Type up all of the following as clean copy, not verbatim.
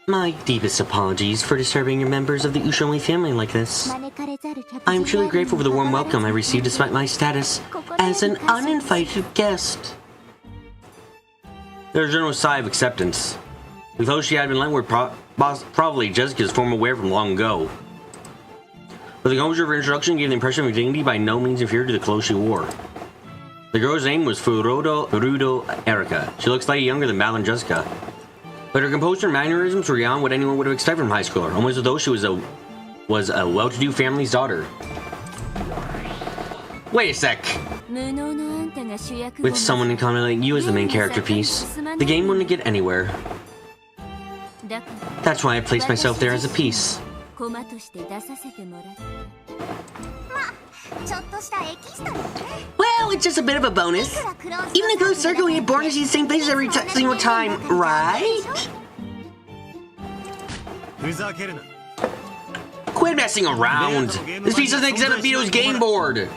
My deepest apologies for disturbing your members of the Ushomi family like this. I am truly grateful for the warm welcome I received despite my status as an uninvited guest. There's no sigh of acceptance. The clothes she had been lent were probably Jessica's former wear from long ago. But the composure of her introduction gave the impression of dignity by no means inferior to the clothes she wore. The girl's name was Furudo Erika. She looks slightly younger than Val and Jessica. But her composure and mannerisms were beyond what anyone would have expected from a high schooler, almost as though she was a well-to-do family's daughter. Wait a sec. With someone in common like you as the main character piece, the game wouldn't get anywhere. That's why I placed myself there as a piece. Well, it's just a bit of a bonus. Even the ghost circle we get born to see the same places every single time, right? Quit messing around. This piece doesn't exhibit Vito's game board.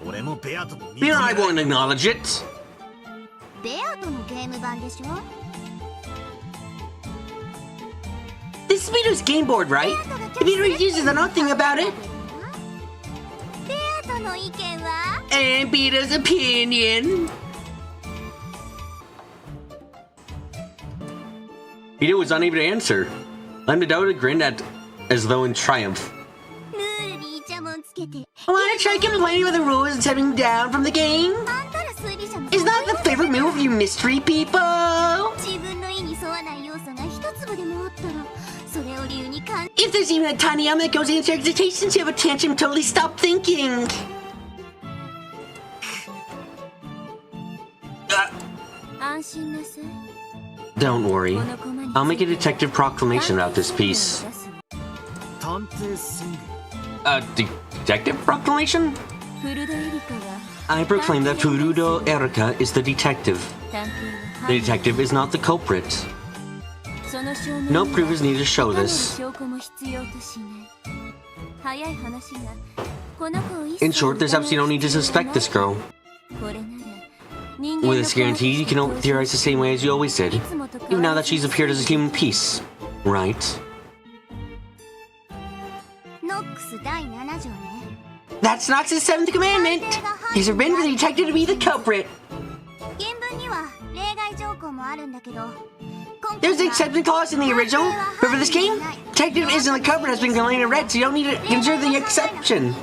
Vito and I won't acknowledge it. This is Vito's game board, right? If Vito refuses, then I'll think about it. And Vito's opinion. Vito was unable to answer. Lemon grinned as though in triumph. I want to try complaining about the rules and stepping down from the game? Is that the favorite move of you mystery people? If there's even a tiny element that goes against your expectations, you have a tantrum, totally stop thinking. Don't worry. I'll make a detective proclamation about this piece. Detective proclamation? I proclaim that Furudo Erika is the detective. The detective is not the culprit. No proof is needed to show this. In short, there's absolutely no need to suspect this girl. With this guarantee, you can theorize the same way as you always did, even now that she's appeared as a human piece, right? That's Nox's 7th commandment! He's forbidden for the detective to be the culprit. There's an exception clause in the original, but for this game, detective isn't the culprit has been clearly read, so you don't need to consider the exception.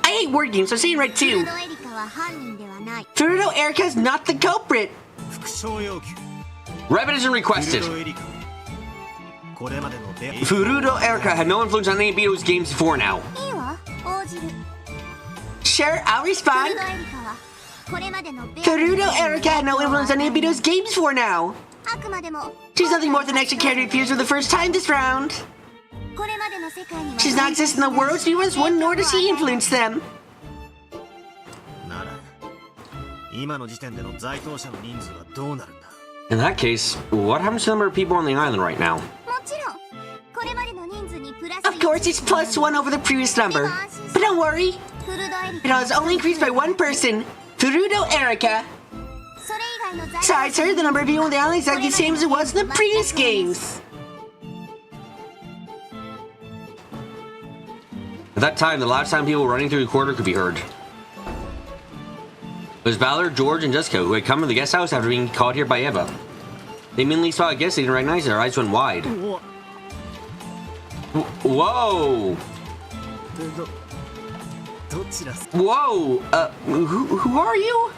I hate word games, so I'm saying right too. Furudo Erika is not the culprit. Repetition requested. Furudo Erika had no influence on any of Vito's games before now. Sure, I'll respond. Furudo Erika had no influence on any of Vito's games before now. She's nothing more than an extra character who appears for the first time this round. She's not exist in the world, so you was one, nor does she influence them. In that case, what happens to the number of people on the island right now? Of course, it's +1 over the previous number. But don't worry, it has only increased by one person, Furudo Erika. Besides her, the number of people on the island is exactly the same as it was in the previous games. At that time, the loudest sound people running through the corridor could be heard. It was Valor, George, and Jessica who had come to the guest house after being called here by Eva. They immediately saw a guest they didn't recognize and their eyes went wide. Whoa! Whoa! Who are you?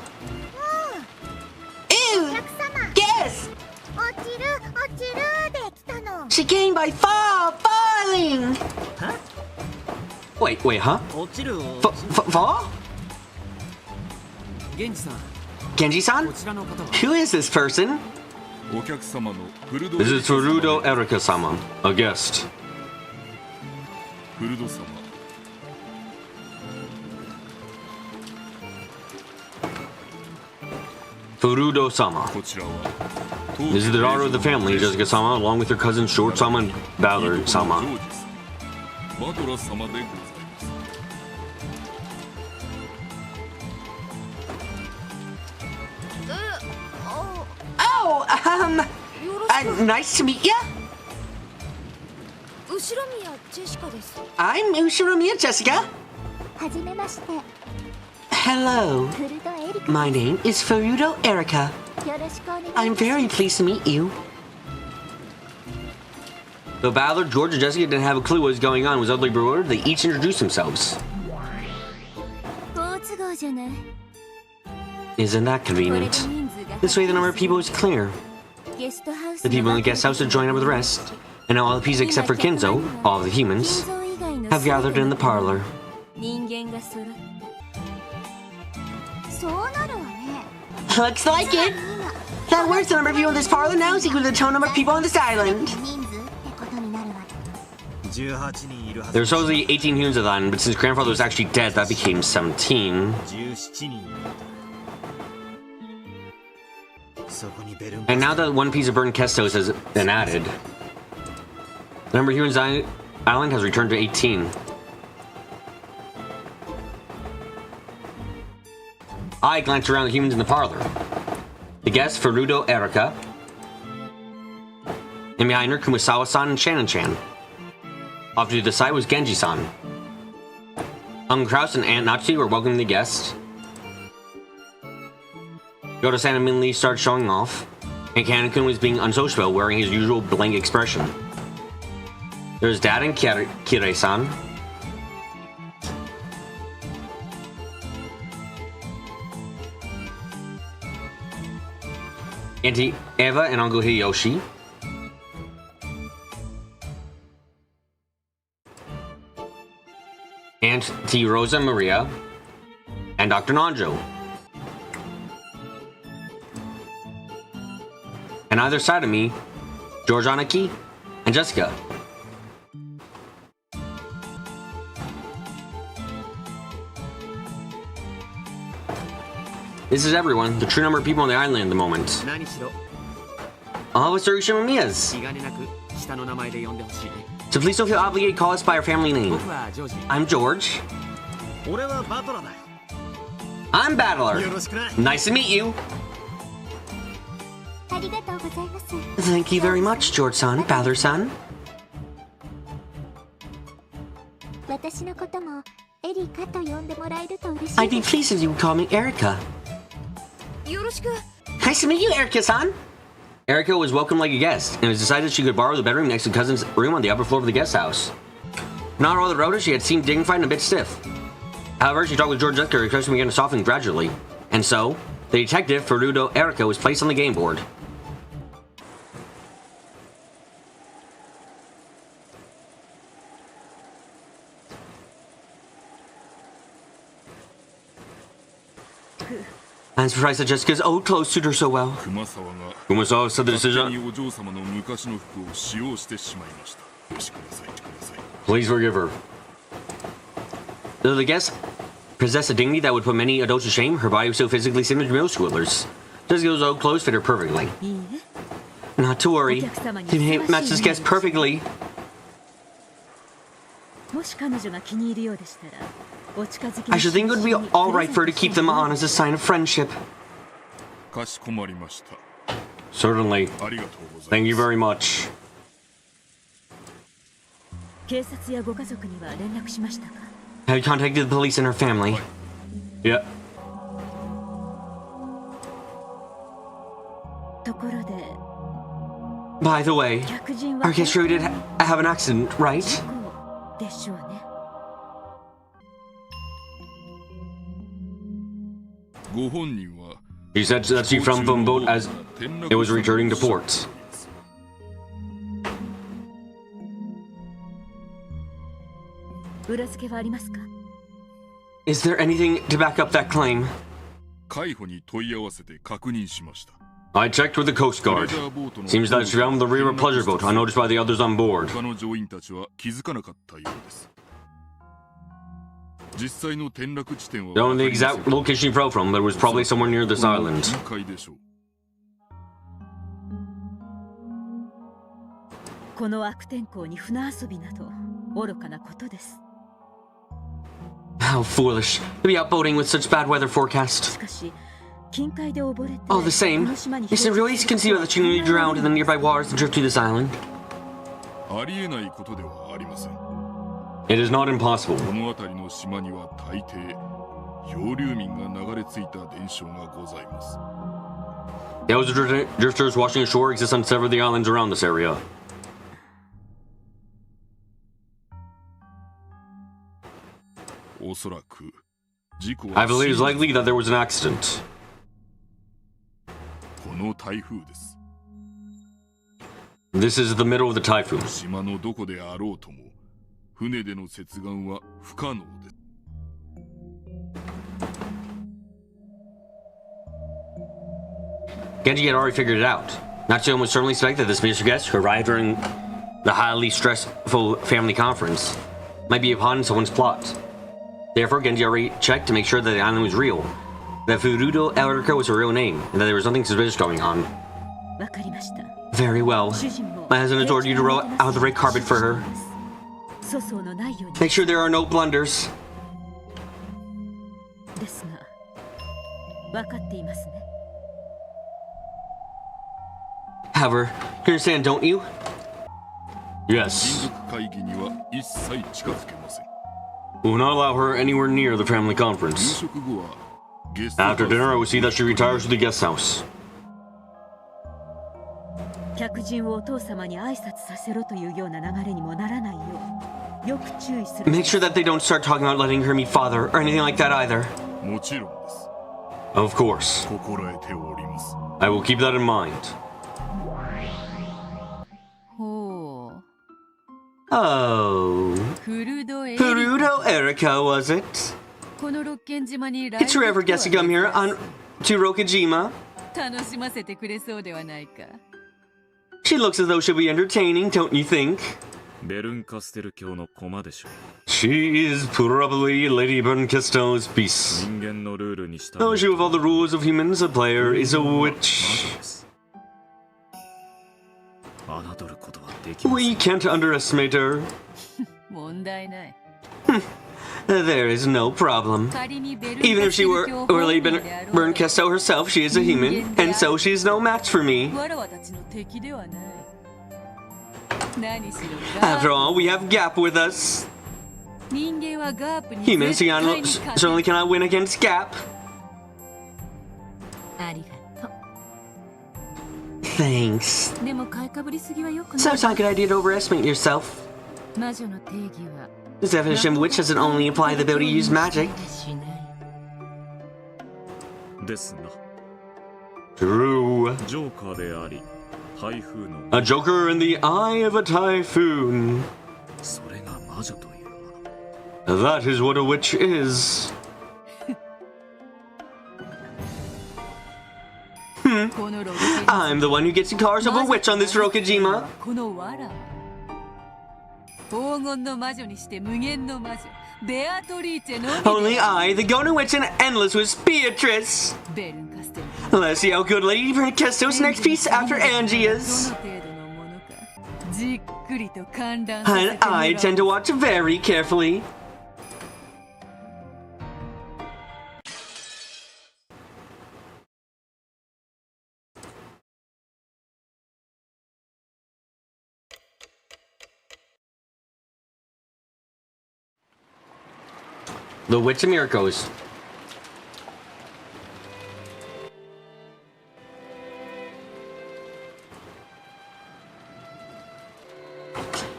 Ew! Guess! She came by falling! Huh? Wait, huh? Fall? Genji-san? Who is this person? This is Furudo Erika-sama, a guest. Furudo-sama. This is the daughter of the family, Jessica-sama, along with her cousins Short-sama and Valor-sama. nice to meet ya. I'm Ushiramiya Jessica. Hello. My name is Furudo Erika. I'm very pleased to meet you. Though Battler, George, and Jessica didn't have a clue what was going on was utterly bewildered, they each introduced themselves. Isn't that convenient? This way the number of people is clear. The people in the guest house have joined up with the rest, and now all the pieces except for Kinzo, all of the humans, have gathered in the parlor. Looks like it! That works, the number of people in this parlor now is equal to the total number of people on this island. There were supposedly 18 humans at the island, but since grandfather was actually dead, that became 17. And now that one piece of burnt Kestos has been added, the number of humans on the island has returned to 18. I glanced around the humans in the parlor. The guests, Furudo Erika, and behind her, Kumasawa-san and Shannon-chan. Off to the side was Genji-san. Uncle Kraus and Aunt Natsu were welcoming the guests. Yoda-san and Min Lee started showing off, and Kanekun was being unsociable, wearing his usual blank expression. There's Dad and Kire-san. Auntie Eva and Uncle Hideyoshi. Auntie Rosa Maria. And Dr. Nanjo. And either side of me, George Anaki and Jessica. This is everyone, the true number of people on the island at the moment. All of us are Ushimamiya's. So please don't feel obligated to call us by our family name. I'm George. I'm Battler. Nice to meet you. Thank you very much, George-san, Battler-san. I'd be pleased if you would call me Erika. Nice to meet you, Erika-san. Erika was welcomed like a guest, and it was decided she could borrow the bedroom next to cousin's room on the upper floor of the guest house. Not all the road, she had seemed dignified and a bit stiff. However, she talked with George Jessica, her expression began to soften gradually. And so, the detective, Furudo Erika, was placed on the game board. I'm surprised that Jessica's old clothes suit her so well. Kumasawa said the decision. Please forgive her. Though the guest possessed a dignity that would put many adults to shame, her body was so physically similar to middle schoolers. Jessica's old clothes fit her perfectly. Not to worry. They match this guest perfectly. I should think it would be alright for her to keep them on as a sign of friendship. Certainly. Thank you very much. Have you contacted the police and her family? Yeah. By the way, our guest really did have an accident, right? He said that she fell from the boat as it was returning to port. Is there anything to back up that claim? I checked with the Coast Guard. Seems that she found the rear of a pleasure boat, unnoticed by the others on board. Don't know the exact location she fell from, but it was probably somewhere near this island. How foolish to be out boating with such bad weather forecast. All the same, it's really easy to conceive that she nearly drowned in the nearby waters and drift to this island. It is not impossible. Those drifters washing ashore exist on several of the islands around this area. I believe it's likely that there was an accident. This is the middle of the typhoon. Genji had already figured it out. Natsuo would certainly suspect that this Mr. Guest, who arrived during the highly stressful family conference, might be a pawn in someone's plot. Therefore, Genji already checked to make sure that the island was real, that Furudo Elrica was her real name, and that there was nothing suspicious going on. Very well. My husband has ordered you to roll out the red carpet for her. Make sure there are no blunders. However, you understand, don't you? Yes. We will not allow her anywhere near the family conference. After dinner, I will see that she retires to the guest house. Make sure that they don't start talking about letting her meet father or anything like that either. Of course. I will keep that in mind. Oh. Furudo Erika, was it? It's rare guests to come here to Rokujima. She looks as though she'll be entertaining, don't you think? She is probably Lady Berncastell's piece. Though she with all the rules of humans, a player is a witch. We can't underestimate her. There is no problem. Even if she were Lady Berncastel herself, she is a human, and so she is no match for me. After all, we have Gap with us. Humans certainly cannot win against Gap. Thanks. It's not a good idea to overestimate yourself. This definition of witch doesn't only imply the ability to use magic. True. A joker in the eye of a typhoon. That is what a witch is. I'm the one who gets the cars of a witch on this Rokujima. Only I, the golden witch and endless witch Beatrice. Let's see how good Lady Berncastell's next piece after Angie's. And I tend to watch very carefully. The Witch of Miracles.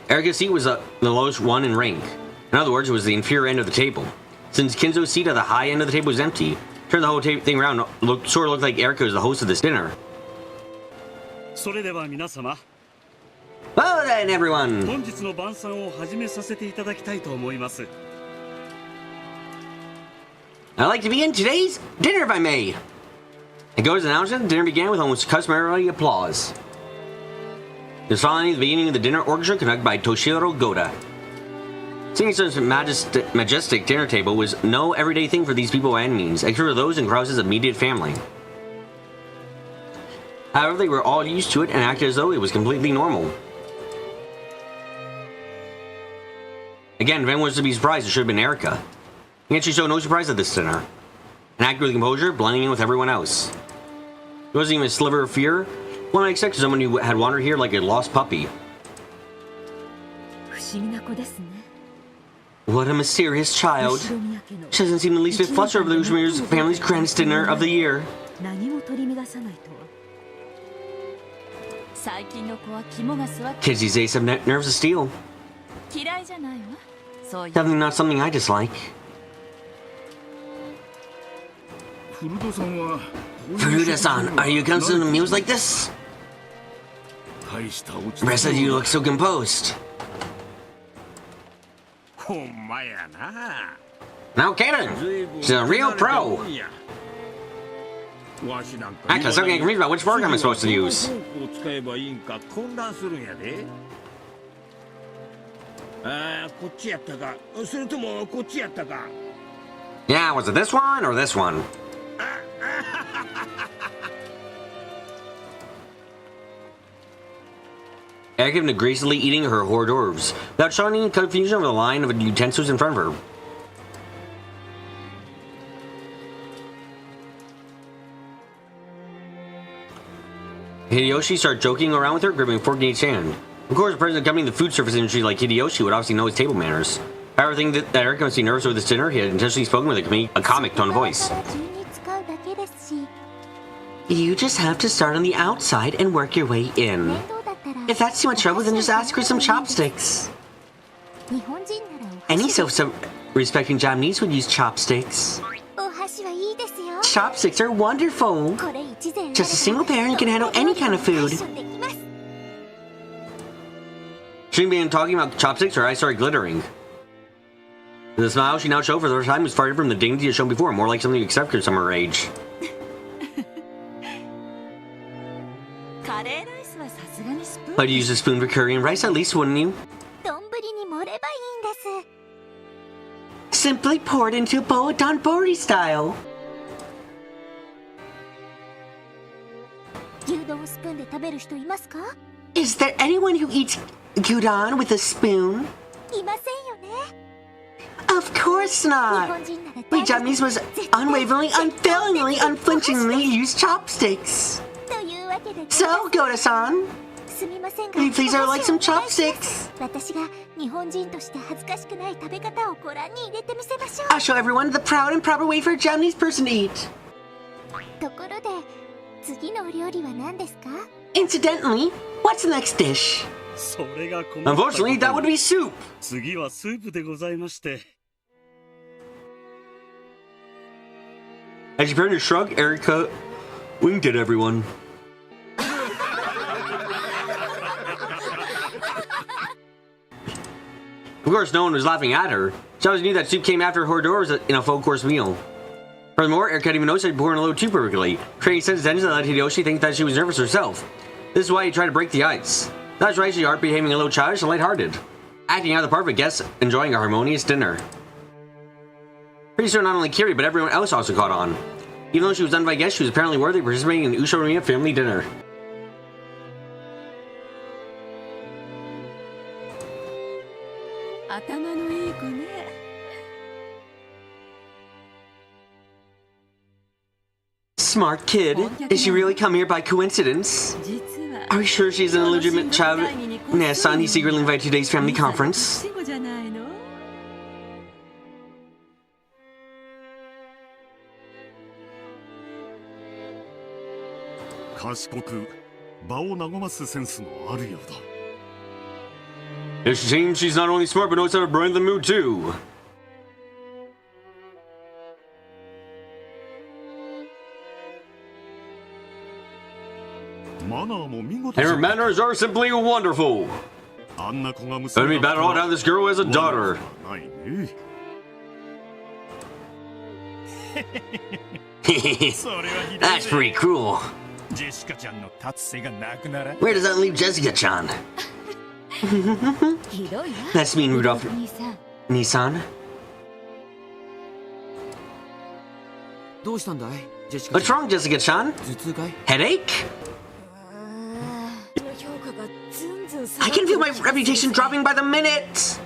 Erika's seat was the lowest one in rank. In other words, it was the inferior end of the table. Since Kinzo's seat at the high end of the table was empty, turned the whole thing around, sort of looked like Erika was the host of this dinner. Well then, everyone! I'd like to begin today's dinner, if I may. At Goda's announcement, the dinner began with almost customary applause. It was finally the beginning of the dinner orchestra conducted by Toshiro Goda. Sitting at such a majestic dinner table was no everyday thing for these people by any means, except for those in Krause's immediate family. However, they were all used to it and acted as though it was completely normal. Again, if anyone was to be surprised, it should have been Erika. Yet she showed no surprise at this dinner. and acted with composure, blending in with everyone else. There wasn't even a sliver of fear. One I expected someone who had wandered here like a lost puppy. What a mysterious child. She doesn't seem the least bit flustered over the Ushimiru's family's grandest dinner of the year. Kids these days have nerves of steel. Definitely not something I dislike. Furuta-san, are you constantly amused like this? Rest of you look so composed. No kidding! She's a real pro! Actually, I'm getting confused about which program I'm supposed to use. Yeah, was it this one or this one? Erika was gracefully eating her hors d'oeuvres, without showing any confusion over the line of utensils in front of her. Hideyoshi started joking around with her, gripping a fork in each hand. Of course, a person accompanying the food service industry like Hideyoshi would obviously know his table manners. However, thinking that Erika must be nervous over this dinner, he had intentionally spoken with a comic tone of voice. You just have to start on the outside and work your way in. If that's too much trouble, then just ask for some chopsticks. Any self-respecting Japanese would use chopsticks. Chopsticks are wonderful. Just a single pair and you can handle any kind of food. She began talking about chopsticks, her eyes started glittering. The smile she now showed for the first time was far from the dignity she had shown before, more like something you accept from her age. But you use a spoon for curry and rice at least, wouldn't you? Simply pour it into a bowl donbori style. Is there anyone who eats gyudon with a spoon? Of course not! We Japanese must unwaveringly, unfailingly, unflinchingly use chopsticks. So, Goda-san, will you please like some chopsticks? I'll show everyone the proud and proper way for a Japanese person to eat. Incidentally, what's the next dish? Unfortunately, that would be soup. As she prepared to shrug, Erika winked at everyone. Of course, no one was laughing at her. She always knew that soup came after hors d'oeuvres in a full-course meal. Furthermore, Erika didn't even notice that she poured a little too perfectly, creating such tension that let Hideyoshi think that she was nervous herself. This is why he tried to break the ice. That's right, she started behaving a little childish and lighthearted, acting out the part of a guest enjoying a harmonious dinner. Pretty soon, not only Kiri, but everyone else also caught on. Even though she was uninvited guest, she was apparently worthy of participating in the Ushimiya family dinner. Smart kid. Did she really come here by coincidence? Are you sure she's an illegitimate child? Nea-san, he secretly invited to today's family conference. It seems she's not only smart, but knows how to brighten the mood too. And her manners are simply wonderful. It'd be better off to have this girl as a daughter. That's pretty cruel. Where does that leave Jessica-chan? That's mean, Rudolph. Nissan? What's wrong, Jessica-chan? Headache? I can feel my reputation dropping by the minute!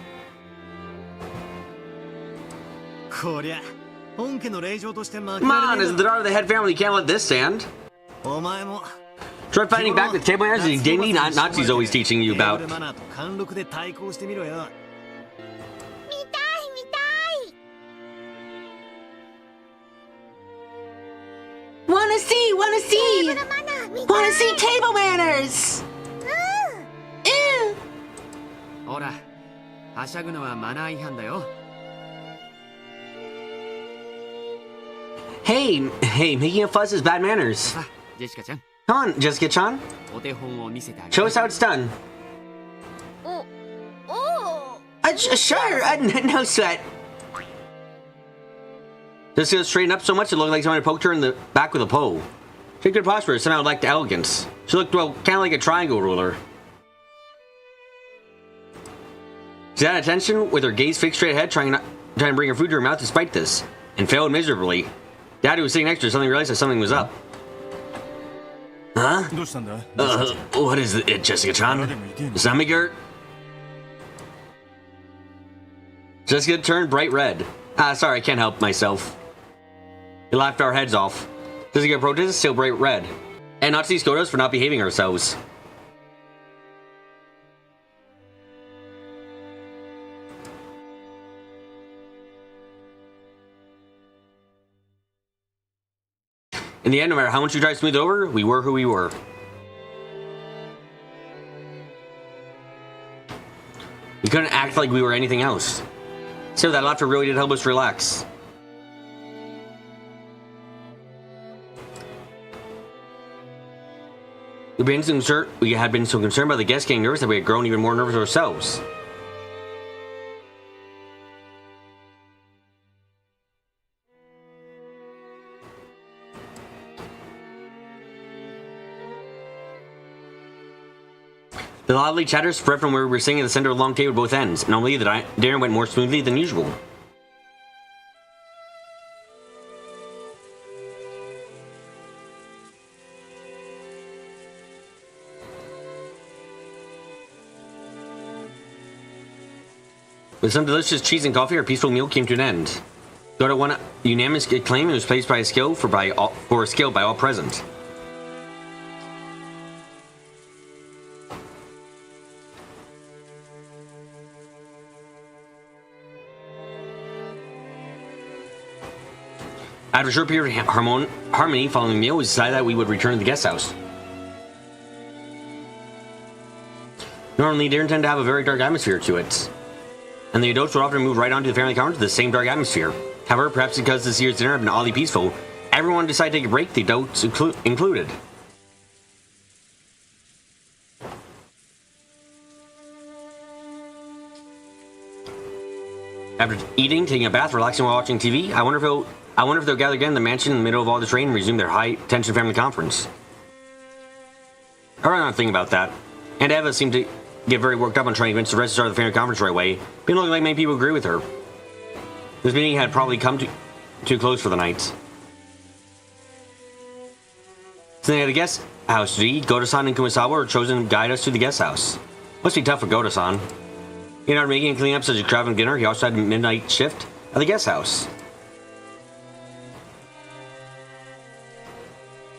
Come on, as the daughter of the head family, you can't let this stand. Try fighting back with table manners and dignity Nazi's always teaching you about. Wanna see! Wanna see table manners! Ew. ほら、はしゃぐのはマナー違反だよ。 Hey, making a fuss is bad manners. あ、ジェシカちゃん、 Come on, Jessica-chan. お手本を見せてあげ Show る。 us how it's done. Sure, no sweat. Jessica straightened up so much it looked like someone had poked her in the back with a pole. She had good posture, somehow lacked elegance. She looked, well, kind of like a triangle ruler. She had attention with her gaze fixed straight ahead, trying to bring her food to her mouth despite this, and failed miserably. Daddy was sitting next to her, suddenly realized that something was up. Huh? What is it, Jessica-chan? Stomach hurt? Jessica turned bright red. Sorry, I can't help myself. We laughed our heads off. Jessica protested, still bright red. And Nazi scolded us for not behaving ourselves. In the end, no matter how much we tried to smooth it over, we were who we were. We couldn't act like we were anything else. So that laughter really did help us relax. We had been so concerned about the guests getting nervous that we had grown even more nervous ourselves. The lively chatter spread from where we were sitting at the center of the long table at both ends, and only the dinner went more smoothly than usual. With some delicious cheese and coffee, our peaceful meal came to an end. Dota won unanimous acclaim and was praised by a skill for a skill by all present. After a short period of harmony following the meal, we decided that we would return to the guest house. Normally, they tend to have a very dark atmosphere to it, and the adults would often move right onto the family counter to the same dark atmosphere. However, perhaps because this year's dinner had been oddly peaceful, everyone decided to take a break, the adults included. After eating, taking a bath, relaxing while watching TV, I wonder if they'll gather again in the mansion in the middle of all this rain and resume their high-tension family conference. I really not thinking about that. And Eva seemed to get very worked up on trying to convince the rest to start the family conference right away, but it looked like many people agree with her. This meeting had probably come too close for the night. Sitting at the guest house to eat, Goto-san and Kumasawa were chosen to guide us to the guest house. Must be tough for Goto-san. In order to making and cleaning up such a extravagant dinner, he also had a midnight shift at the guest house.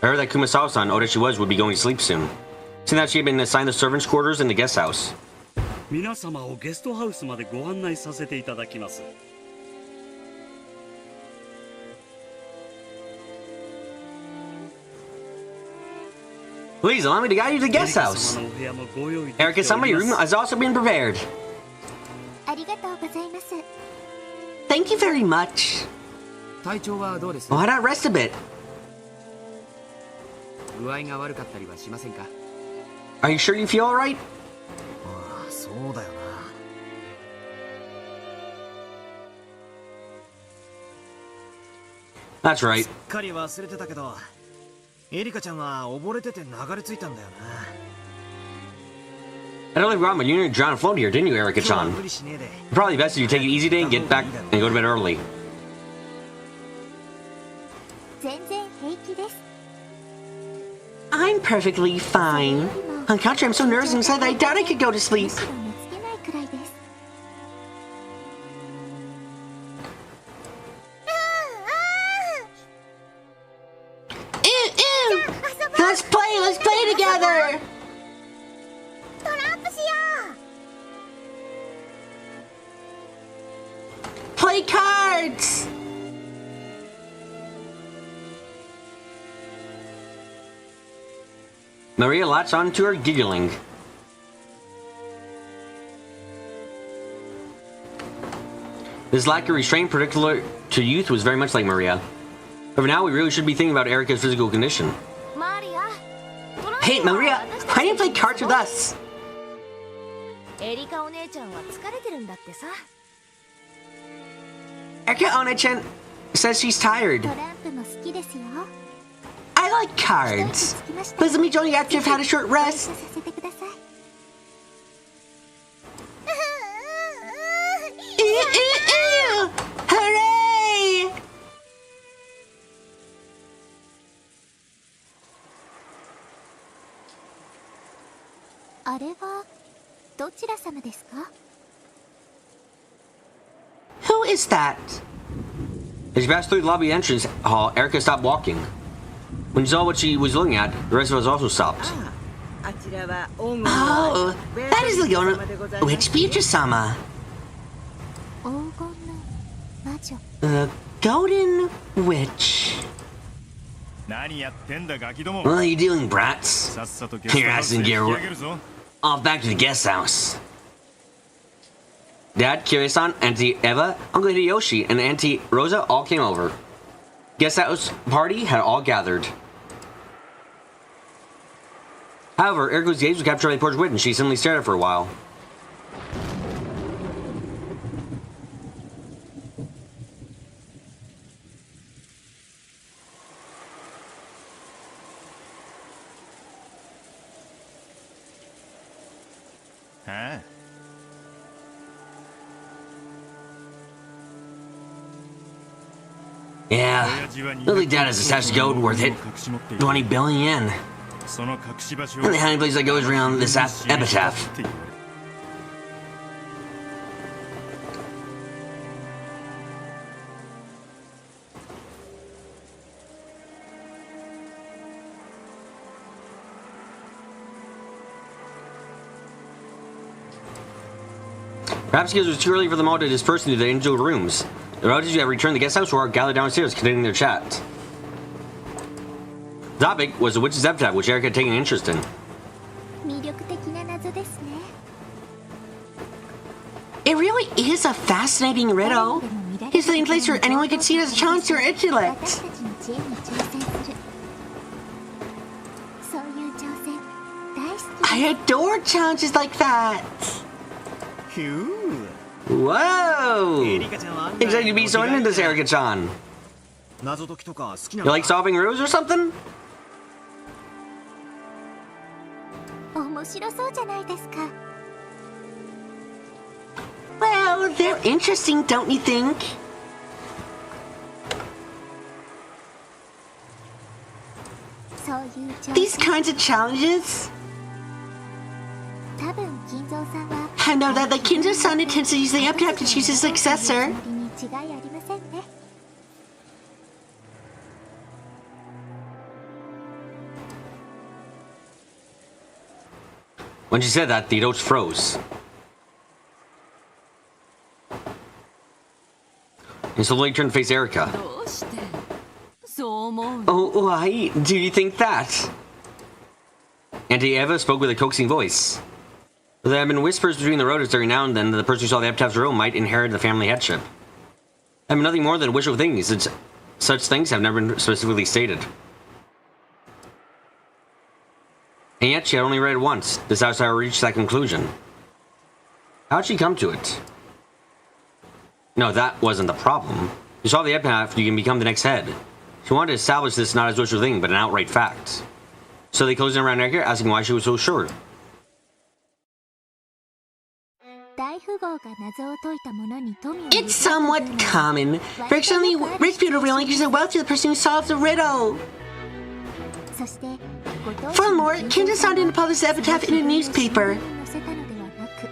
I heard that Kumasawa-san, old as she was, would be going to sleep soon. Seeing that she had been assigned the servants' quarters in the guest house. 皆様をゲストハウスまでご案内させていただきます。 Please allow me to guide you to the guest house. Erika-sama, your room has also been prepared. Thank you very much. 体調はどうです？ Why not rest a bit? 具合が悪かったりはしませんか？ Are you sure you feel alright? ああ、そうだよな。 That's right. すっかり忘れてたけど、エリカちゃんは溺れてて流れ着いたんだよな。 I totally forgot, but you nearly drowned afloat here, didn't you, Erika-chan? 無理しねえで。 Probably best if you take it easy today and get back and go to bed early. 全然平気です。 I'm perfectly fine. On the contrary, I'm so nervous inside that I doubt I could go to sleep. むしろ寝つけないくらいです。play cards! Maria latched onto her, giggling. This lack of restraint, particular to youth, was very much like Maria. However, now we really should be thinking about Erika's physical condition. Hey, Maria, why don't you play cards with us? エリカお姉ちゃんは疲れてるんだってさ。 Erika One-chan says she's tired. トランプも好きですよ。 I like cards. Please let me join you after you've had a short ご一緒 rest. させてください。 Ew, ew, ew. Hooray! あれはどちら様ですか？ Who is that? As she passed through the lobby entrance hall, Erika stopped walking. When she saw what she was looking at, the rest of us also stopped. Oh, that is the Leona Witch Future-sama. 黄金の魔女。 The Golden Witch. 何やってんだガキども What are you doing, brats? さっさとゲスト Your ハウ ass ス in へ引き gear. 上げるぞ Off back to the guest house. Dad, Kiryu-san, Auntie Eva, Uncle Hideyoshi, and Auntie Rosa all came over. Guest house party had all gathered. However, Erika's gaze was captured by the porch wit, and she suddenly stared at it for a while. Huh? Yeah, Lily Dad has a stash of gold worth it 20 billion yen. その隠し場所 And the honey place that goes around this epitaph. Perhaps because it was too early for them all to disperse into the individual rooms. The relatives who have returned to the guest house were gathered downstairs, continuing their chat. The topic was the witch's epitaph, which Erika had taken an interest in. 魅力的な謎ですね。 It really is a fascinating riddle. It's the only place where anyone can see it as a challenge to our 私 intellect. たちの知恵に挑戦する。そういう挑戦大好き。 I adore challenges like that. ひゅー。 Whoa! エリカちゃんは案外 Excited to be so into this, Erika-chan. 謎解きとか好きな You の like solving riddles or something? 面白そうじゃないですか。 Well, they're interesting, don't you think? そういう挑 These 戦。 kinds of challenges? 多分金蔵さんは I know that the Kinzo-san intends to use the epitaph to choose his successor. に違いありませんね。 When she said that, the adults froze. And slowly turned to face Erika. どうしてそう思う Oh, why do you think that? Auntie Eva spoke with a coaxing voice. There have been whispers between the roads every now and then that the person who saw the epitaph's room might inherit the family headship. I mean, nothing more than wishful thinking, since such things have never been specifically stated. And yet, she had only read it once. This is how I reached that conclusion. How'd she come to it? No, that wasn't the problem. You saw the epitaph, you can become the next head. She wanted to establish this not as wishful thinking, but an outright fact. So they closed in around Erika, asking why she was so sure. 大富豪が謎を解いたものに富を It's somewhat common for extremely rich people to relinquish their wealth to the person who solves the riddle. そしてご当地 Furthermore, Kinzo-san didn't publish the epitaph in a newspaper. 載せたのではなく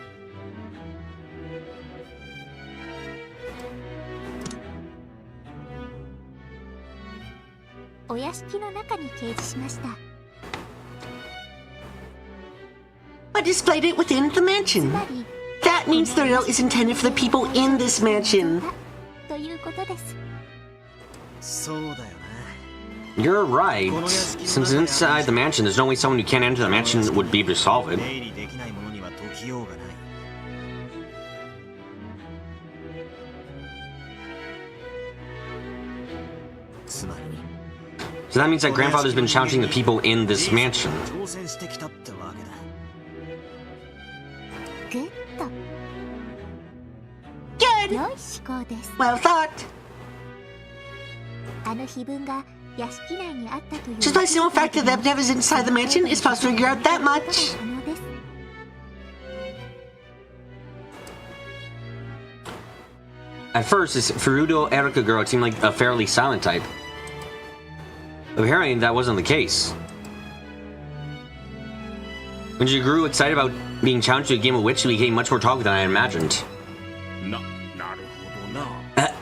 お屋敷の中に掲示しました。 But displayed it within the つ mansion. まり That means the riddle is intended for the people in this mansion. ことです。そうだよな。 You're right. Since inside the mansion, there's no way someone who can't enter the mansion would be able to solve it. 出入りできないものには解きようがない。つまり So that means that grandfather's been challenging the people in this mansion. 挑戦してきたってわけだ。グッド。 Good. 良い思考です。 Well thought. あの碑文が屋敷内にあったという。 Just by the simple fact that the epitaph is inside the mansion, it's possible to figure out that much. 可能です。 At first, this Furudo Erika girl seemed like a fairly silent type. Apparently, that wasn't the case. When she grew excited about being challenged to a game of witch, she became much more talkative than I imagined. なるほどな。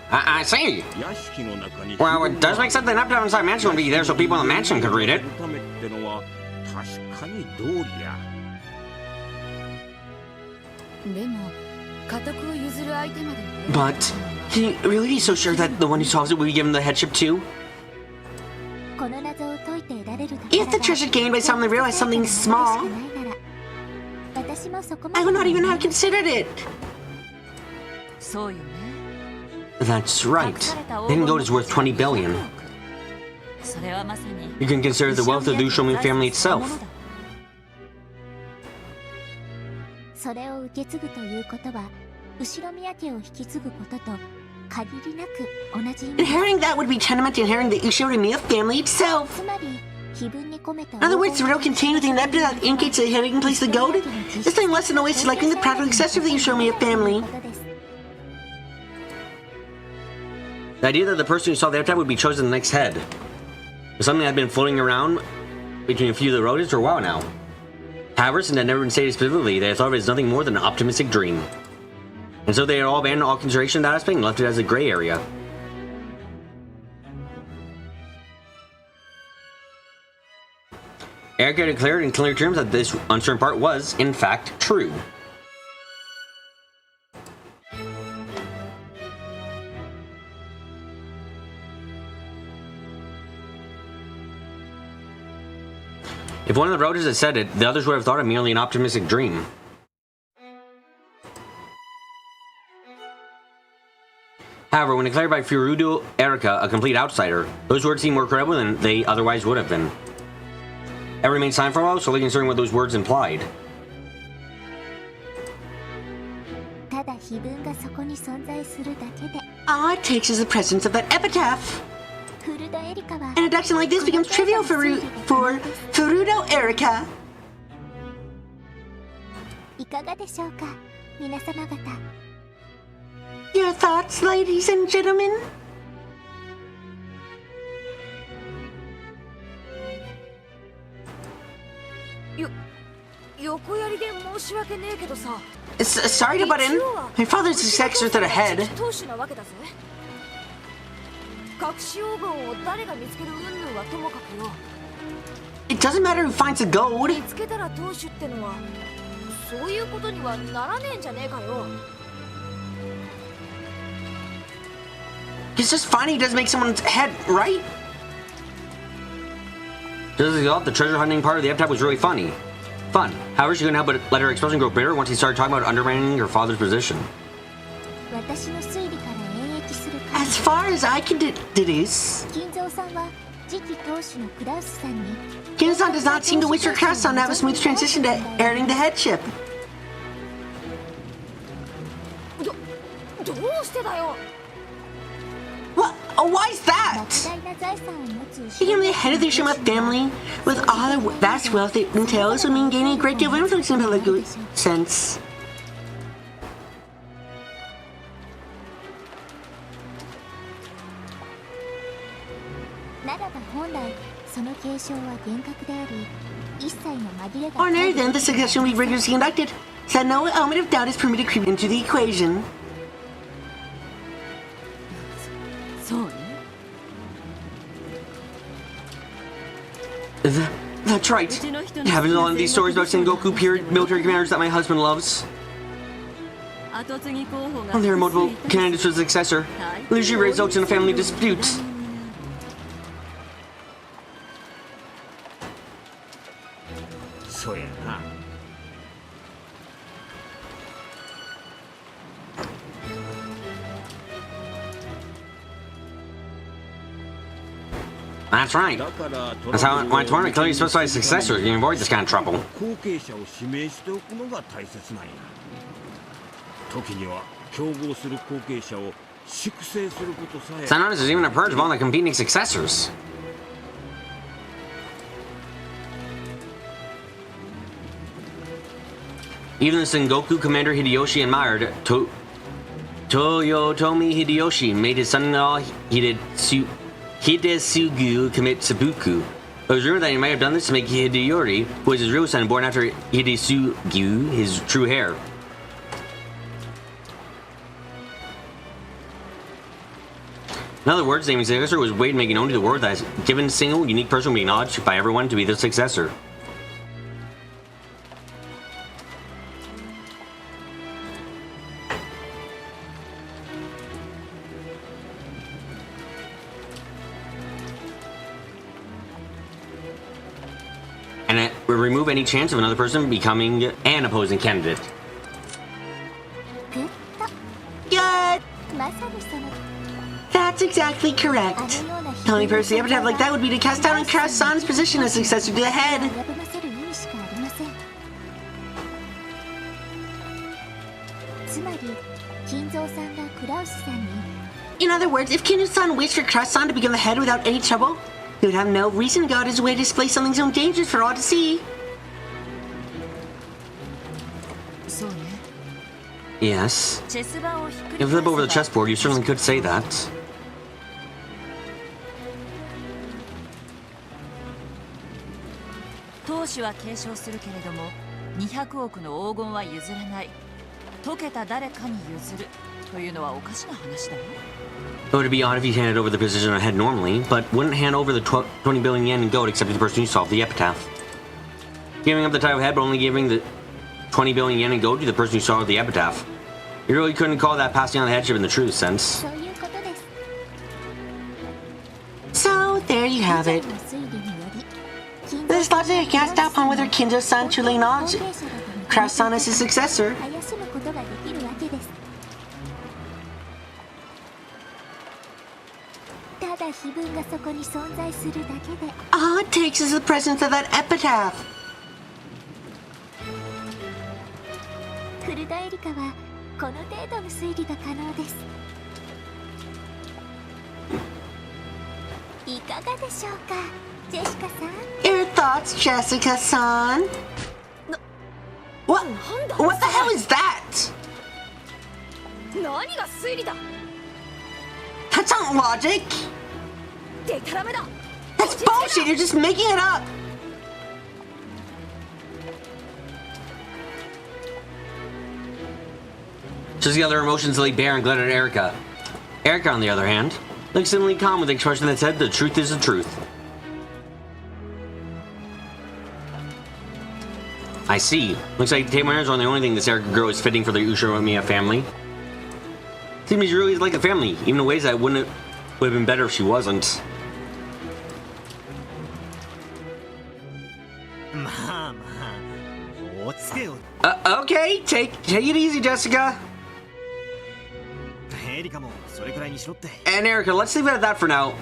I see. 屋敷の中に Well, it does make sense that an epitaph inside the mansion would be there so people in the mansion could read it. ためってのは確かに道理や。でも家督を譲る相手までも But can you really be so sure that the one who solves it will be given the headship too? この謎を解いて得られる If the treasure gained by someone realized something small, 私もそこま I で would not even have considered it. そうよね That's right. The hidden gold is worth 20 billion. それはまさに You can consider the wealth of the Ushomi family itself. それを受け継ぐということは後ろ宮家を引き継ぐことと限りなく同じ意味。 Inheriting that would be tantamount to inheriting the Ushomi family itself. つまり碑文に込めた In other words, the riddle contained within the epitaph that indicates the hiding place of the gold is nothing less than a way of selecting the practical successor of the Ushomi family. The idea that the person who saw the epitaph would be chosen the next head was something that had been floating around between a few of the rodents for a while now. However, since it had never been stated specifically, they had thought of it as nothing more than an optimistic dream. And so they had all abandoned all consideration of that aspect and left it as a gray area. Erika declared in clear terms that this uncertain part was, in fact, true. If one of the rodents had said it, the others would have thought it merely an optimistic dream. However, when declared by Furudo Erika a complete outsider, those words seemed more credible than they otherwise would have been. I remained silent for a while, slowly considering what those words implied. ただ碑文がそこに存在するだけで All it takes is the presence of that epitaph. フルドエリカは An abduction like this becomes trivial for Furudo Erika. いかがでしょうか皆様方。 Your thoughts, ladies and gentlemen? 横やりで申し訳ねえけどさ Sorry to butt in. My father's the successor to the head. 当主なわけだぜ隠し黄金を誰が見つける云々はともかくよ It doesn't matter who finds the gold. 見つけたら当主ってのはそういうことにはならねえんじゃねえかよ Because just finding doesn't make someone's head, right? Just as I thought, the treasure hunting part of the epitaph was really fun. However, she couldn't help but let her expression grow bitter once he started talking about undermining her father's position. 私の推理から演繹する As far as I can deduce, 金蔵さんは次期当主のクラウスさんに Kim-san does not seem to wish her grandson to have a smooth transition to inheriting the headship. どうしてだよ What? Oh, why is that? 莫大な財産を持つ Becoming the head of the Ushima family, with all the vast wealth it entails, would mean gaining a great deal of influence in a political sense. ならば本来その継承は厳格であり一切の紛れが Ordinarily, then, the succession will be rigorously conducted, so that no element of doubt is permitted to creep into the equation. そうね That's right. It happens in all of these stories about Sengoku period military commanders that my husband loves. There are multiple candidates for the successor. Usually results in a family dispute. そうやな。 That's right. That's why it's one clearly specified successor. You can avoid this kind of trouble. 後継者を指名しておくのが大切なんや。時には競合する後継者を粛清することさえ。 Sometimes there's even a purge of all the competing successors. Even the Sengoku commander Hideyoshi admired Toyotomi Hideyoshi made his son-in-law Hidesugu commit seppuku. It was rumored that he might have done this to make Hideyori, who was his real son born after Hidesugu, his true heir. In other words, the naming successor was a way to make it known to the world that a given single, unique person would be acknowledged by everyone to be the successor. And it will remove any chance of another person becoming an opposing candidate. Good. Good! まさにその That's exactly correct. The only person the epitaph like that would be to cast down and cast San's position as successor to the head. 選ばせる意味しかありません。つまり金蔵さんがクラウスさんに In other words, if Kinu-san wished for Cross-san to become the head without any trouble, he would have no reason to go out his way to display something so dangerous for all to see. そうね。 Yes. チェス盤をひっくり If you flip over the chessboard, you certainly could say that. 当主は継承するけれども200億の黄金は譲らない解けた誰かに譲るというのはおかしな話だわ It would be odd if he handed over the position of head normally, but wouldn't hand over the 20 billion yen in gold except to the person who solved the epitaph. Giving up the title of head but only giving the 20 billion yen in gold to the person who solved the epitaph. You really couldn't call that passing on the headship in the true sense. そういうことです。 So, there you have it. の推理により金 This logic cast upon whether Kinzo-san truly acknowledged 後継者だと認めて Cross-san as his successor. 怪しむことができるわけです。ただ碑文がそこに存在するだけで All it takes is the presence of that epitaph. クルダエリカはこの程度の推理が可能です。いかがでしょうか、ジェシカさん。 Your thoughts, Jessica-san? What? What the hell is that? 何が推理だ。 That's not logic. でたらめだ。 That's bullshit. You're just making it up. Just the other emotions laid bare and glared at Erica. Erica, on the other hand, looked suddenly calm with the expression that said, "The truth is the truth." I see. Looks like table manners are the only thing this Erica girl is fitting for the Ushiromiya family. Seems she really is like a family, even in ways that would have been better if she wasn't. まあまあ、おつけよ。 Okay, take it easy, Jessica. エリカもそれくらいにしろって。 And Erica, let's leave it at that for now.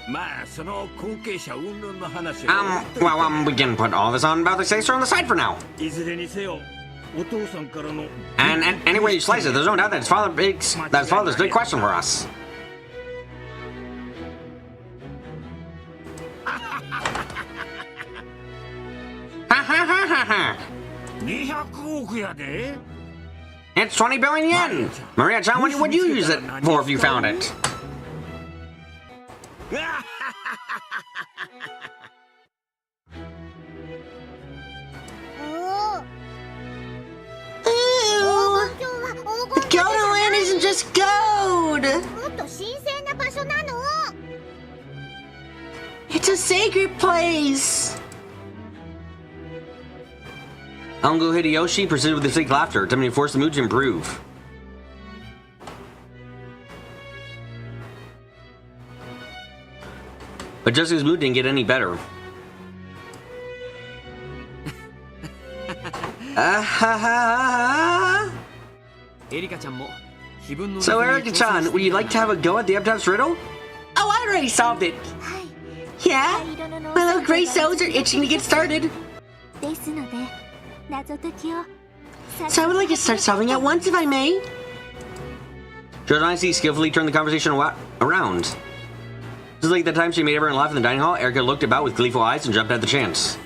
まあその後継者云々の話は Well, we can put all this on about the successor on the side for now. いずれにせよお父さんからの And anyway you slice it, there's no doubt that his father's big question for us. Ha ha ha ha ha. 200億やで It's 20 billion yen. Maria-chan, what would you use it for if you found it? Ooh, the Golden Land isn't just gold. もっと神聖な場所なの。 It's a sacred place. Ango Hideyoshi proceeded with his fake laughter, attempting to force the mood to improve. But Jessica's mood didn't get any better. So Erika-chan, would you like to have a go at the epitaph's riddle? Oh, I already solved it. Yeah? My little gray cells are itching to get started. So I would like to start solving at once, if I may. Jodanisi skillfully turned the conversation around. Just like the time she made everyone laugh in the dining hall, Erika looked about with gleeful eyes and jumped at the chance.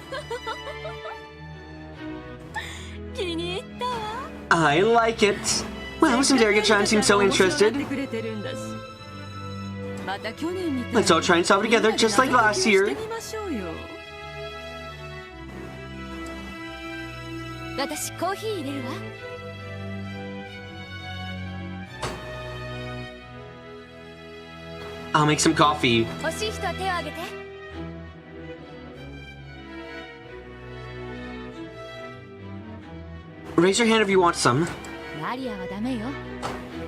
I like it. Well, since Erika-chan seems so interested, let's all try and solve it together just like last year. I'll make some coffee. Raise your hand if you want some.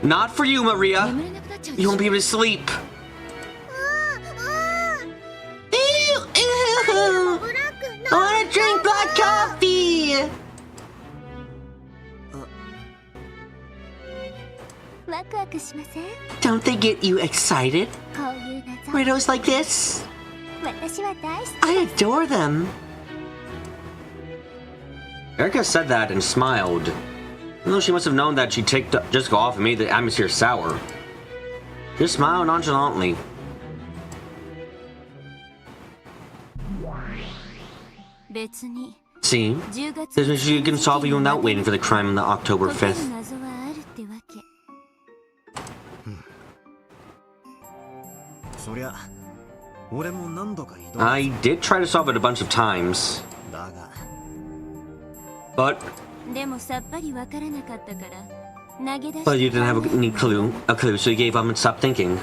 Not for you, Maria. You won't be able to sleep. Ew, ew. I want to drink black coffee. Don't they get you excited? Riddles like this? I adore them. Erika said that and smiled. Even though she must have known that she'd take Jessica off and made the atmosphere sour. Just smiled nonchalantly. See? There's much you can solve even without waiting for the crime on the October 5th. I did try to solve it a bunch of times. But you didn't have any clue, so you gave up and stopped thinking.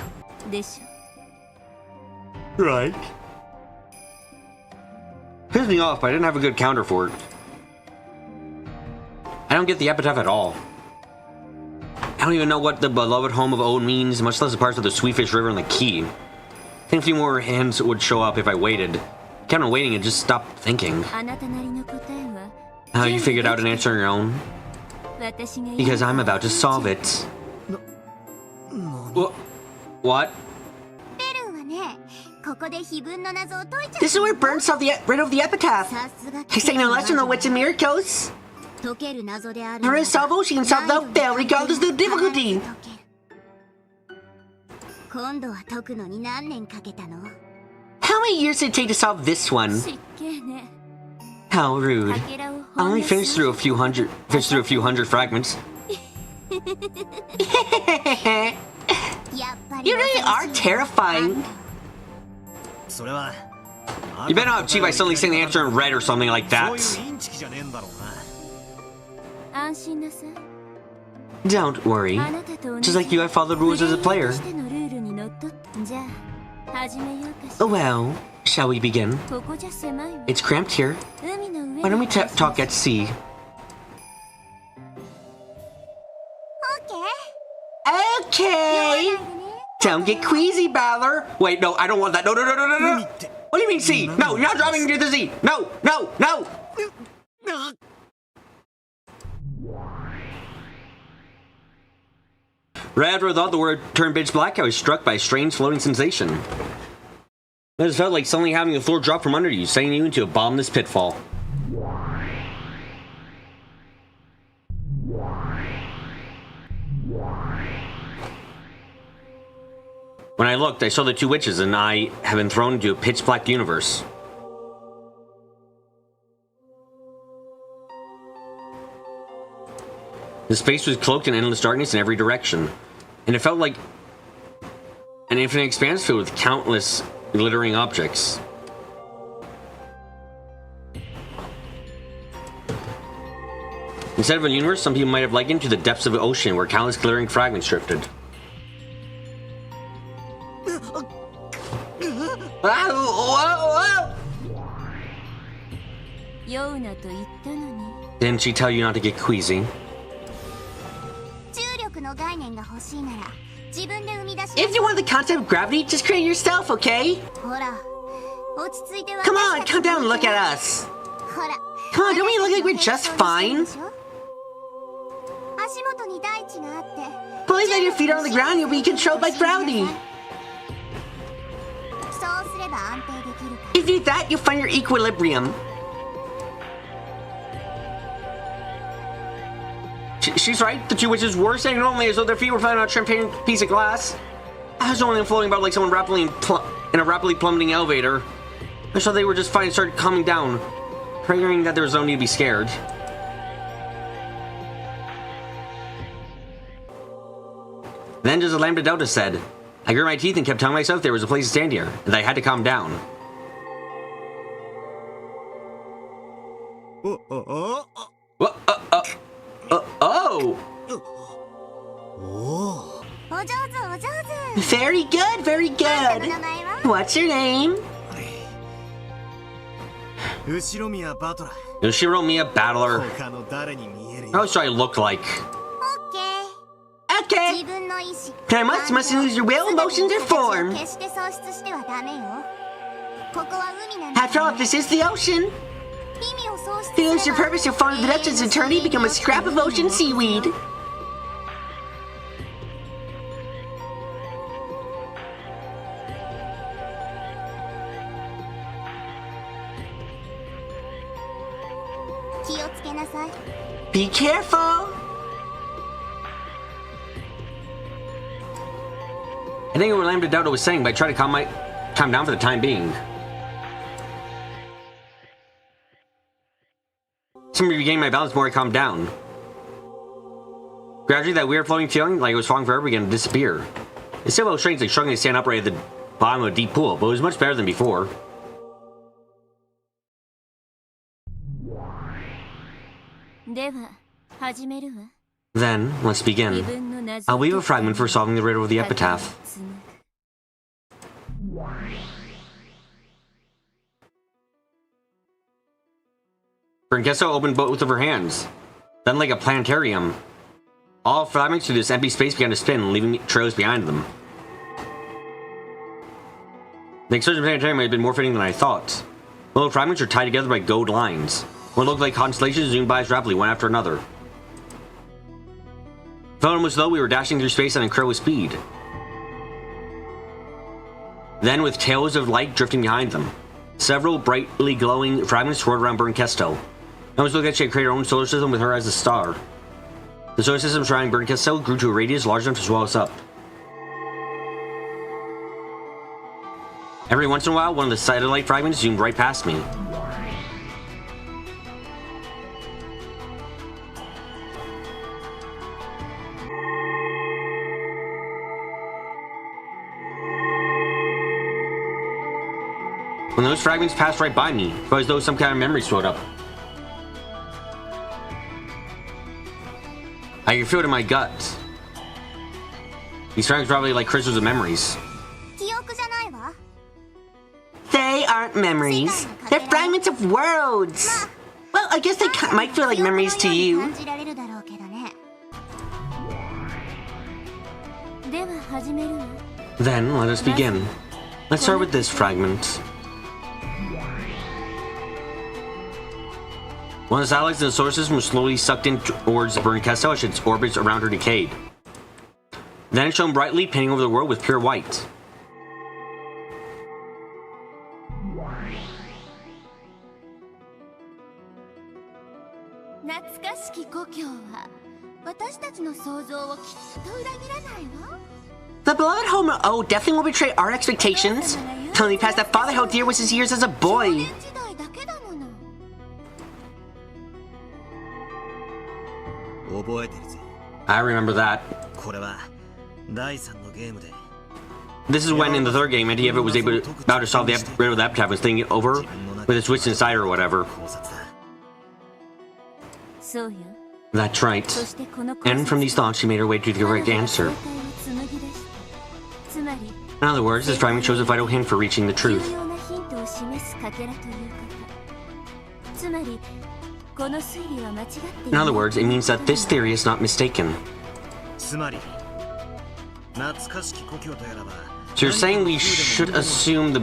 Right. Pissed me off, but I didn't have a good counter for it. I don't get the epitaph at all. I don't even know what the beloved home of Owen means, much less the parts of the Sweetfish River and the key. I think a few more hands would show up if I waited. Kept on waiting and just stopped thinking. How you figured out an answer on your own? Because I'm about to solve it. What? This is where Burn solved the riddle of the epitaph. I say no less than the wits and miracles. For a solve, she can solve without fail, regardless of the difficulty. How many years did it take to solve this one? How rude. I only finished through a few hundred fragments. You really are terrifying. You better not cheat by suddenly saying the answer in red or something like that. Don't worry. Just like you, I follow the rules as a player. Well, shall we begin? It's cramped here. Why don't we talk at sea? Okay! Don't get queasy, Balor! Wait, no, I don't want that. No. What do you mean sea? No, you're not dropping into the sea! No! Right after I thought the word turned pitch black, I was struck by a strange floating sensation. It just felt like suddenly having the floor drop from under you, sending you into a bottomless pitfall. When I looked, I saw the two witches and I have been thrown into a pitch black universe. The space was cloaked in endless darkness in every direction, and it felt like an infinite expanse filled with countless glittering objects. Instead of a universe, some people might have likened to the depths of the ocean where countless glittering fragments drifted. 言ったのに。 Didn't she tell you not to get queasy? 重力の概念が欲しいなら自分で生み出しなさい。 If you want the concept of gravity, just create yourself, okay? ほら、落ち着いて Come on, come down and look at us. ほら、 Come on, don't we look like we're just fine? 足元に大地があって。 Believe that your feet are on the ground, you'll be controlled by gravity. そうすれば安定できるから。 If you do that, you'll find your equilibrium. She's right. The two witches were standing normally as though their feet were found on a transparent piece of glass. I was only floating about like someone in a rapidly plummeting elevator. I thought they were just fine and started calming down, praying that there was no need to be scared. Then, just as Lambda Delta said, I grit my teeth and kept telling myself there was a place to stand here, and that I had to calm down. Oh. What? Oh! お上手お上手。 Very good, very あんた good. の名前は？ What's your name? 後ろ宮バトラ Yoshiro Miya Battler. 他の誰に見えるよ How should I look like? オッケー。 Okay. 自分の意志。 I must lose your will, emotions, or form. 決して喪失してはダメよ。ここは海なんだ。 After all, this is the ocean. 意味を喪失 If you lose すれ your ば purpose, you'll fall into the depths of eternity, become a scrap of ocean seaweed. Be careful. I think what Lambda Delta was saying, but I try to calm down for the time being. Seemed to be regaining my balance the more I calmed down. Gradually, that weird floating feeling, like it was falling forever, began to disappear. It still felt strange, like struggling to stand upright at the bottom of a deep pool, but it was much better than before. Then, let's begin. I'll weave a fragment for solving the riddle of the epitaph. Brinkesso opened both of her hands. Then, like a planetarium, all fragments through this empty space began to spin, leaving trails behind them. The extension planetarium had been more fitting than I thought. Little fragments were tied together by gold lines. What looked like constellations zoomed by us rapidly, one after another. It felt almost as though we were dashing through space at an incredible speed. Then, with tails of light drifting behind them, several brightly glowing fragments swirled around Brinkesso. It almost looked like she had created her own solar system with her as a star. The solar system surrounding Brinkesso grew to a radius large enough to swallow us up. Every once in a while, one of the satellite fragments zoomed right past me. When those fragments passed right by me, it was as though some kind of memory swelled up. I could feel it in my gut. These fragments are probably like crystals of memories. They aren't memories. They're fragments of worlds. Well, I guess they might feel like memories to you. Then, let us begin. Let's start with this fragment. One of the satellites in the solar system was slowly sucked in towards Brinkesso as its orbits around her decayed. Then it shone brightly, painting over the world with pure white. The beloved home definitely won't betray our expectations. Telling me past that father how dear was his years as a boy. I remember that. This is when in the third game, Antifa was about to solve the riddle of the epitaph, was thinking it over with its wits inside her or whatever. That's right. And from these thoughts, she made her way to the correct answer. In other words, this fragment shows a vital hint for reaching the truth. In other words, it means that this theory is not mistaken. つまり懐かしき故郷とやらば So you're saying we should assume the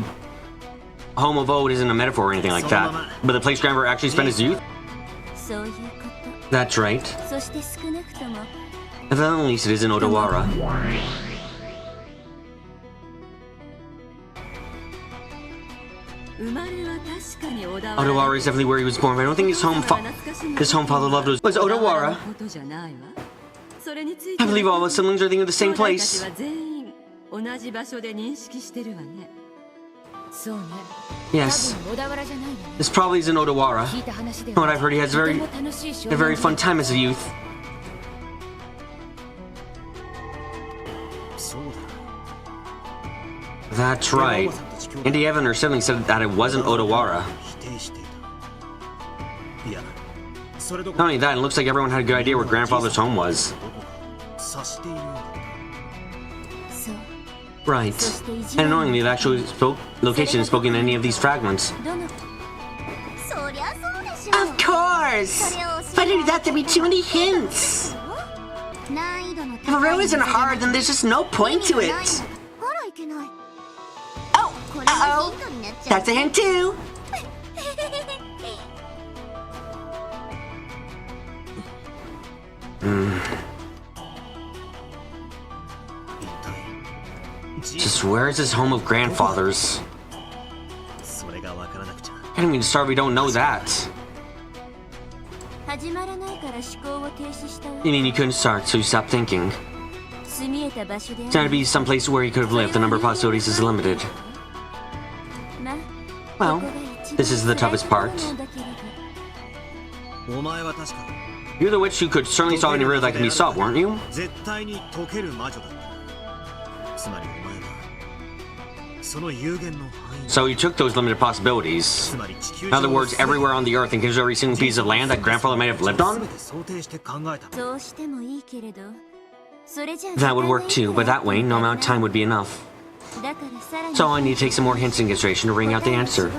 home of Ode isn't a metaphor or anything like that, but the place Grandfather actually spent his youth? That's right. At the least, it is in Odawara. Odawara is definitely where he was born, but I don't think his home father loved was Odawara. I believe all his siblings are thinking of the same place. Yes. This probably isn't Odawara. From what I've heard, he has a very fun time as a youth. That's right. Indy Evan or siblings said that it wasn't Odawara. Not only that, it looks like everyone had a good idea where Grandfather's home was. Right. And annoyingly, the actual location is spoken in any of these fragments. Of course! But I knew that there'd be too many hints! If a road isn't hard, then there's just no point to it! Oh! Uh-oh! That's a hint too! Just where is this home of Grandfather's? I don't mean to start, we don't know that. You mean you couldn't start, so you stopped thinking? It's got to be someplace where he could have lived. The number of possibilities is limited. Well, this is the toughest part. You're the witch who could certainly solve any riddle that can be solved, weren't you? So you took those limited possibilities. In other words, everywhere on the earth and gives every single piece of land that Grandfather may have lived on? That would work too, but that way, no amount of time would be enough. So I need to take some more hints in consideration to bring out the answer.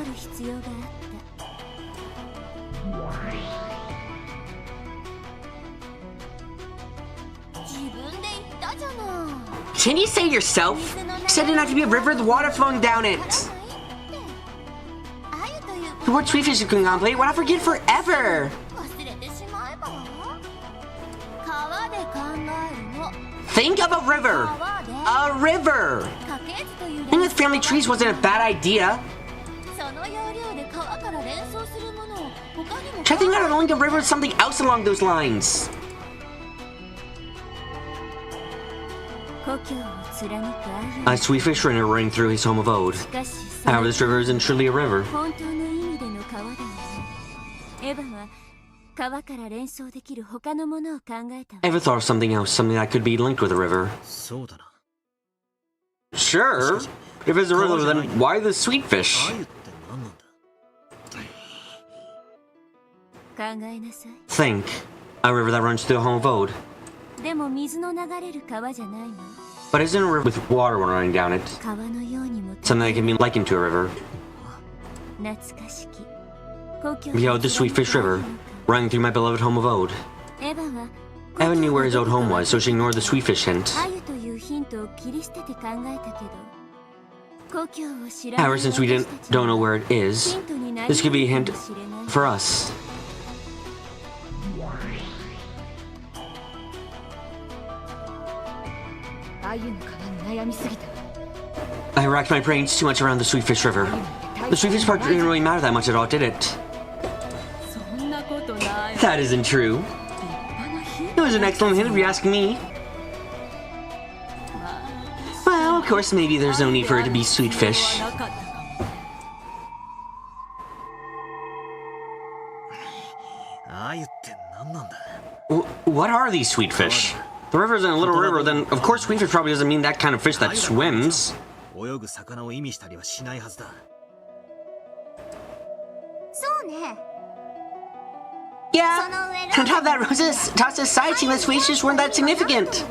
Can you say it yourself? You said it didn't have to be a river with water flowing down it. The word sweetfish you can contemplate, why not forget it forever? Think of a river! A river! Thinking with family trees wasn't a bad idea. Try thinking out of link a river with something else along those lines. A sweetfish river running through his home of Ode. However, this river isn't truly a river. Ever thought of something else, something that could be linked with a river? Sure. If it's a river, then why the sweetfish? Think. A river that runs through the home of Ode. But isn't a river with water running down it? Something that can be likened to a river. Behold the Sweetfish River, running through my beloved home of Ode. Evan knew where his old home was, so she ignored the Sweetfish hint. However, since we don't know where it is, this could be a hint for us. I racked my brains too much around the Sweetfish River. The Sweetfish part didn't really matter that much at all, did it? That isn't true. It was an excellent hint if you ask me. Well, of course, maybe there's no need for it to be Sweetfish. What are these Sweetfish? The river isn't a little river, then of course Sweetfish probably doesn't mean that kind of fish that swims. Yeah, on top of that, Rosa's tossed aside seeing that Sweetfish weren't that significant.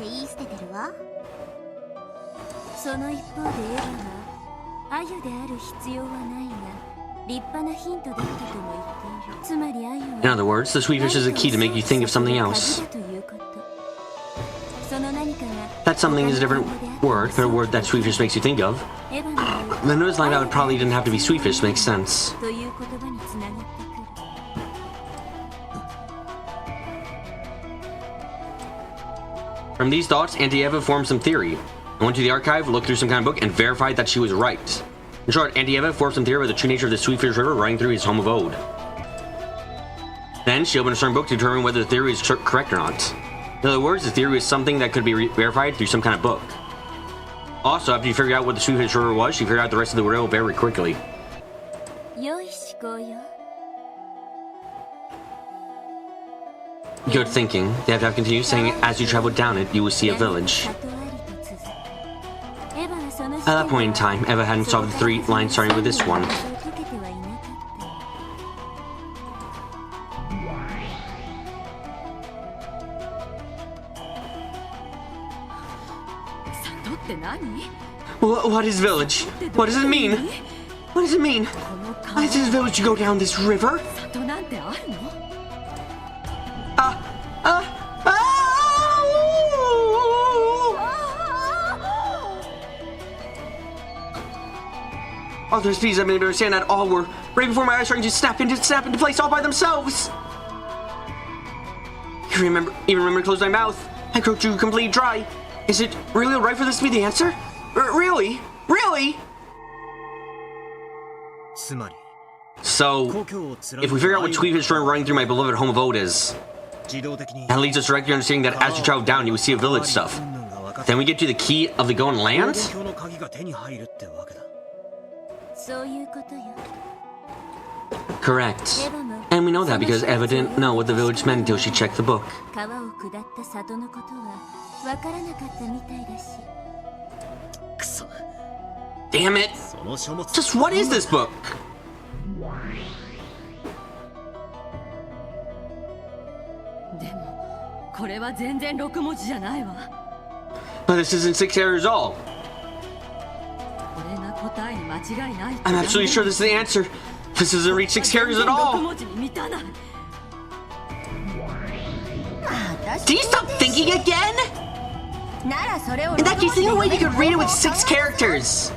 In other words, the sweetfish is a key to make you think of something else. That something is a different word, but a word that sweetfish makes you think of. The notice line out probably didn't have to be sweetfish, makes sense. From these thoughts, Auntie Eva formed some theory. I went to the archive, looked through some kind of book, and verified that she was right. In short, Auntie Eva formed some theory about the true nature of the Sweetfish River running through his home abode. Then, she opened a certain book to determine whether the theory is correct or not. In other words, the theory was something that could be verified through some kind of book. Also, after you figured out what the Sweetfish River was, she figured out the rest of the riddle very quickly. Good thinking. The epitaph continues saying, as you travel down it, you will see a village. At that point in time, Eva hadn't solved the 3 lines starting with this one. What is village? What does it mean? What does it mean? Is this village to go down this river? All those pieces I didn't understand at all were right before my eyes starting to snap into place all by themselves. I even remember to close my mouth. I croaked you completely dry. Is it really right for this to be the answer? Really? Really? So, if we figure out what Sweetfish River running through my beloved home abode is, that leads us directly to understanding that as you travel down, you will see a village stuff. Then we get to the key of the Golden Land? Correct. And we know that because Eva didn't know what the village meant until she checked the book. Damn it! Just what is this book? But this isn't 6 characters at all. I'm absolutely sure this is the answer. This doesn't reach 6 characters at all. Do you stop thinking again? In that case, think of a way you could read it with 6 characters.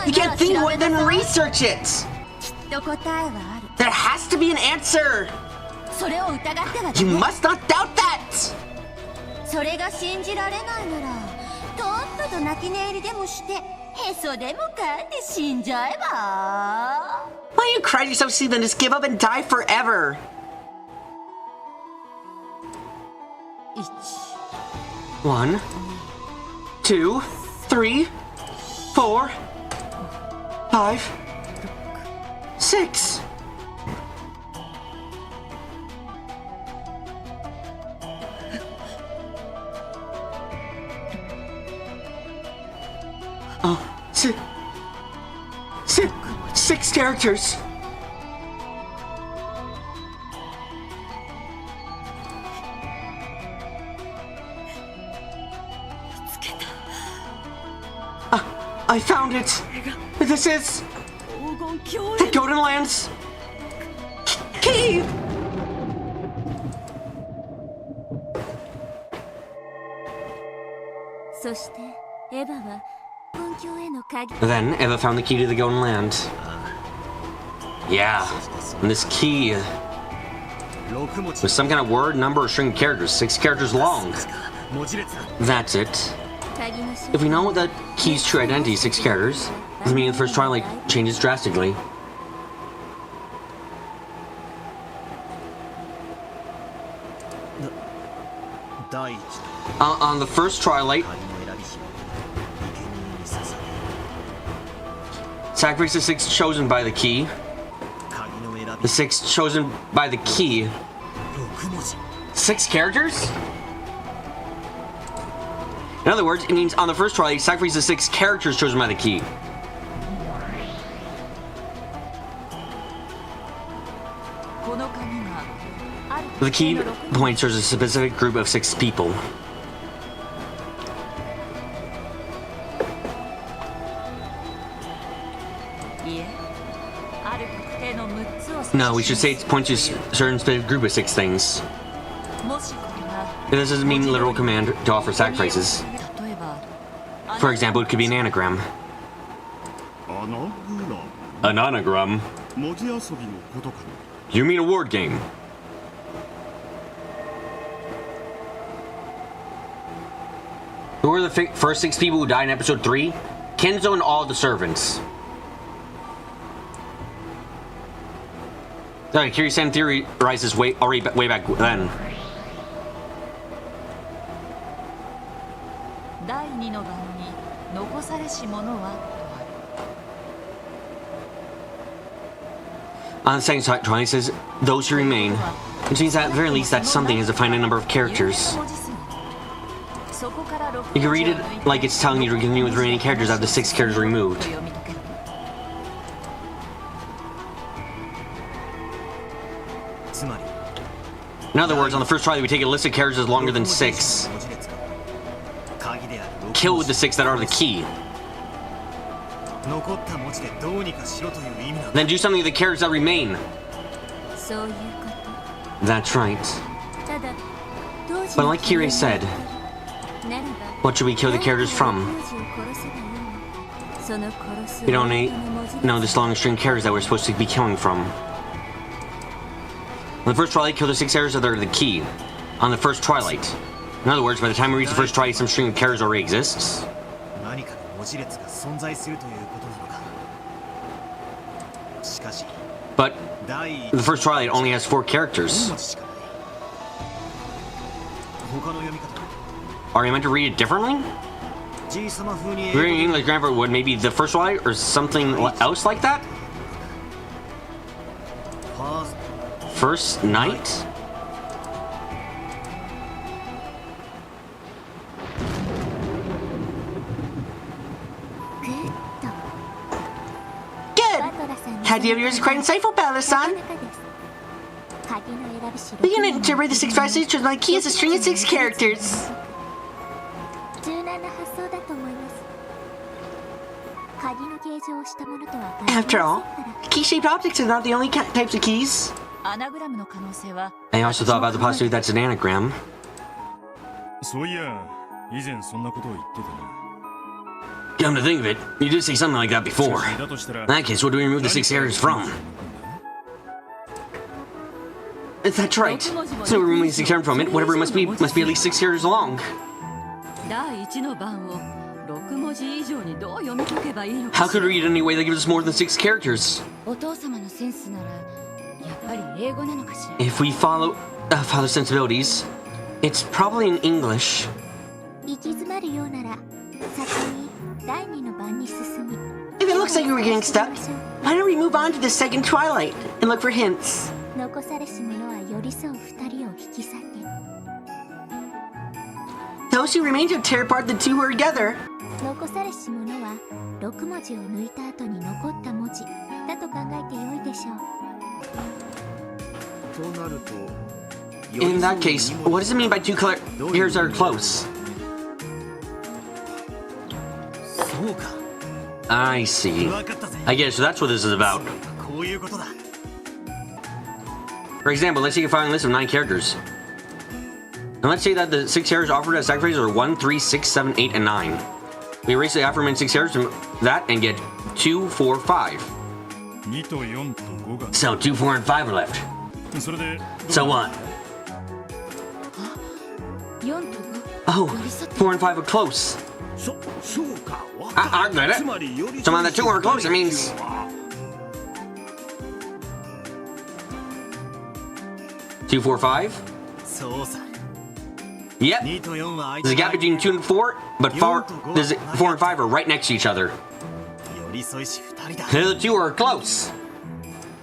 You can't think of it, then research it. There has to be an answer. You must not doubt that. Why don't you cry yourself to sleep and just give up and die forever? 1, 2, 3, 4, 5, 6. Oh, 6 characters. I found it. This is the Golden Land's key. Then Eva found the key to the Golden Land. Yeah, and this key was some kind of word, number, or string of characters, 6 characters long. That's it. If we know what that key's true identity, 6 characters, the meaning of the first twilight changes drastically. On the first twilight, sacrifice the 6 chosen by the key. The 6 chosen by the key. 6 characters? In other words, it means on the first trial, you sacrifice the 6 characters chosen by the key. The key points towards a specific group of 6 people. No, we should say it points to a certain specific group of 6 things. もしこれが This doesn't mean literal command to offer sacrifices. 例えば For example, it could be an anagram. アナグ An anagram? 文字遊びのことか You mean a word game? Who were the first 6 people who died in episode 3? Kenzo and all the servants. Sorry, Kiri-san theorizes way back then. 第二の番に残されし者は On the second try, it says, those who remain. Which means that at the very least that something has a finite number of characters. そこから You can read it like it's telling you to continue with remaining characters after the 6 characters removed. 読み解ける つまり In other words, on the first try, we take a list of characters that's longer than 6. 文字列が鍵である Kill with the 6 that are the key. 残った文字でどうにかしろという意味なんだ Then do something with the characters that remain. そういうこと That's right. ただ当時 But の like Kirei said, ならば what should we kill the characters from? 当時を殺せばいいのその殺す We don't 大元の文字列 know this long string of characters that we're supposed to be killing from. On the first twilight, kill the 6 characters that are the key. On the first twilight. In other words, by the time we reach the first twilight, some string of characters already exists. 何かの文字列が存在するということなのかしかし But 第 the first twilight only has 4 characters. 文字しかない他の読み方 Are you meant to read it differently? じいさま風に Reading English grammar would maybe the first twilight or something else like that? ファース First night? Good! バトラさんの Had you ever used quite insightful, Ballard-san? 鍵の選ぶし We can interpret the 6 passages with my key as a string of 6 characters. 柔軟な発想だと思います鍵の形状をしたものとは After all, key-shaped objects are not the only types of keys. アナグラムの可能性は I also thought about the possibility that's an anagram. そういや以前そんなことを言ってたな Come to think of it, you did say something like that before. だとしたら In that case, what do we remove the 6 characters from? That's right. So we're removing 6 characters from it. Whatever it must be at least 6 characters long. 第一の番を6文字以上にどう読み解けばいいの How かし could ら we read it in any way that gives us more than 6 characters? お父様のセンスならやっぱり英語なのかしら If we follow father's sensibilities, it's probably in English. 行き詰まるようなら先に第二の番に進み If it looks like we're getting stuck, why don't we move on to the second twilight and look for hints? 残されし者は寄り添う二人を引き裂け Those who remain to tear apart the 2 who are together. 残されし者は6文字を抜いた後に残った文字だと考えてよいでしょう となると In that case, what does it mean by 2 characters that are close? そうか I see. 分かったぜ I guess so that's what this is about. こういうことだ For example, let's take a following list of 9 characters. And let's say that the 6 characters offered as sacrifices are 1, 3, 6, 7, 8, and 9. We erase the aforementioned 6 characters from that and get 2, 4, 5. 2と4と5が So 2, 4, and 5 are left. それで So what? 4と Oh, 4 and 5 are close. そうか I get it. つまりより So on the 2 are close, it means 2, 4, 5? そうさ Yep. 2と4は There's a gap between 2 and 4, but 4 and 5 are right next to each other. 寄り添いし2人だ The 2 are close.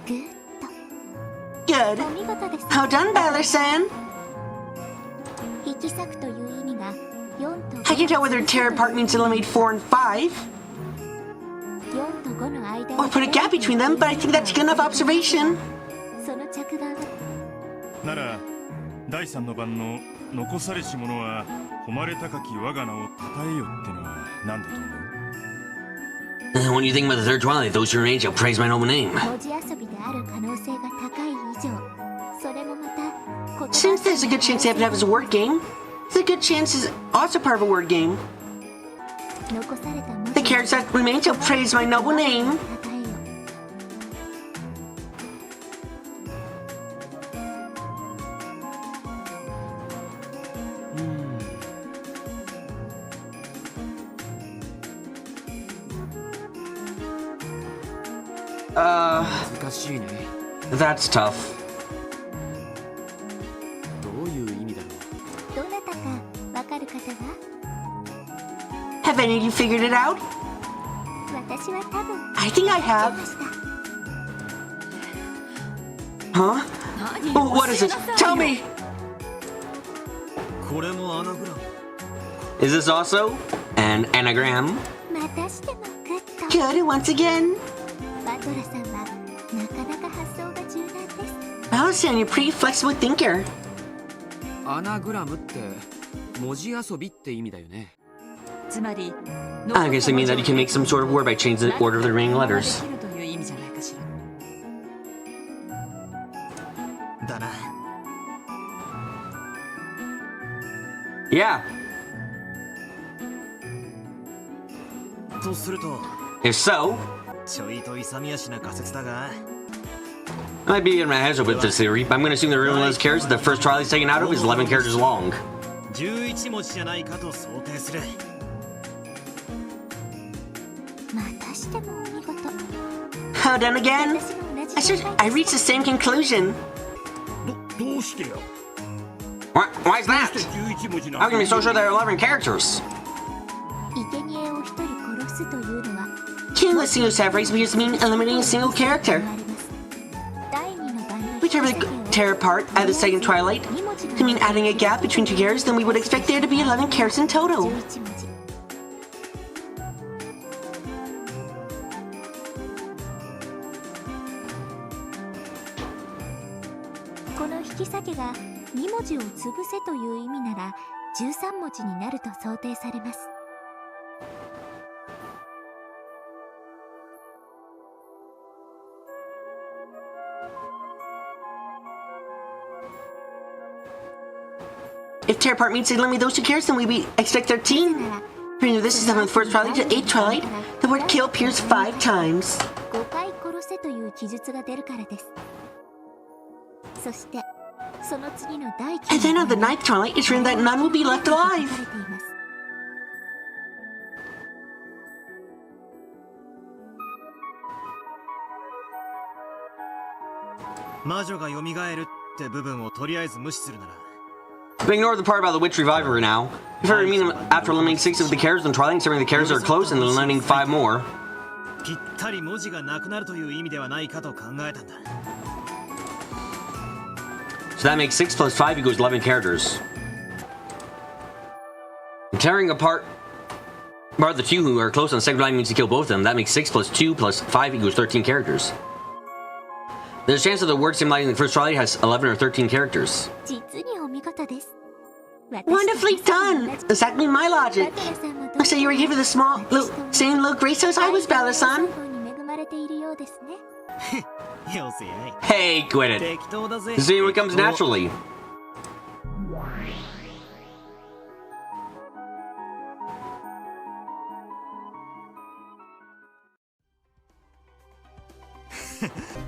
ぐーっ Good. とお見事です How done, Ballard-san? 引き裂くという意味が4と I can tell whether tear apart means eliminate 4 and 5, 4と5の間 or put a gap between them, but I think that's good enough observation. その着眼はなら第3の番の残されし者は誉れ高き我が名を称えよってのは何だと思う When you think about the third Twilight, those who remain shall praise my noble name. 文字遊びである可能性が高い以上、それもまた言葉 Since there's a good chance the epitaph is a word game, there's a good chance it's also part of a word game. 残された文字 The characters that remain shall praise my noble name. たたえよ。 難しいね。 That's tough. どういう意味だろう。どなたかわかる方は？ Have any of you figured it out? 私は多分 I think I 出 have. ました。 Huh? Oh, what is it? Tell me! これもアナグラム。 Is this also an anagram? またしてもグッド。 Good, once again. バトラさんはなかなか発想が柔軟です。 Wow, Sam, you're a pretty flexible thinker. アナグラムって文字遊びって意味だよね。つまり I guess it means that you can make some sort of word by changing the order of the remaining letters. できるという意味じゃないかしら。だな。 Yeah. とすると、 If so, ちょいと勇み足な仮説だが、 I might be getting my head up with this theory, but I'm going to assume the real list characters the first trial is taken out of is 11 characters long. 11文字じゃないかと想定する。またしてもお見事。 How done again? 私も同じ I reached the same conclusion. どうしてよ。 Why is どう that? して11文字な How can you be so sure there are 11 characters? 生贄を一人殺すというのは Killing a single separate appears to mean eliminating a single character. 言われます。第二の版の We tear apart at the second twilight to mean adding a gap between two characters, then we would expect there to be 11 characters in total. 11文字。この引き裂けが2文字を潰せという意味なら13文字になると想定されます。 If tear apart means to eliminate those two characters, then we expect 13. Turning this is from the first twilight to 8th twilight, the word kill appears 5 times. 5回殺せという記述が出るからです。そしてその次の第 And then on the 9th twilight, it's written that none will be left alive. 書かれています。 魔女が蘇るって部分をとりあえず無視するなら、 But ignore the part about the witch reviver now. If I mean after eliminating 6 of the characters in twilight, serving the characters that are close, and then eliminating 5 more. ぴったり文字がなくなるという意味ではないかと考えたんだ。 So that makes 6 plus 5 equals 11 characters. And tearing apart the 2 who are close on the second line means to kill both of them. That makes 6 plus 2 plus 5 equals 13 characters. There's a chance that the word symbolizing the first twilight has 11 or 13 characters. 実にお見事です。 Wonderfully done! Exactly my logic. Looks like you were given the same little grace as I was, Bella-san. 恵まれているようですね。よせやい。 Hey, quit it. 適当だぜ。 This is what comes naturally.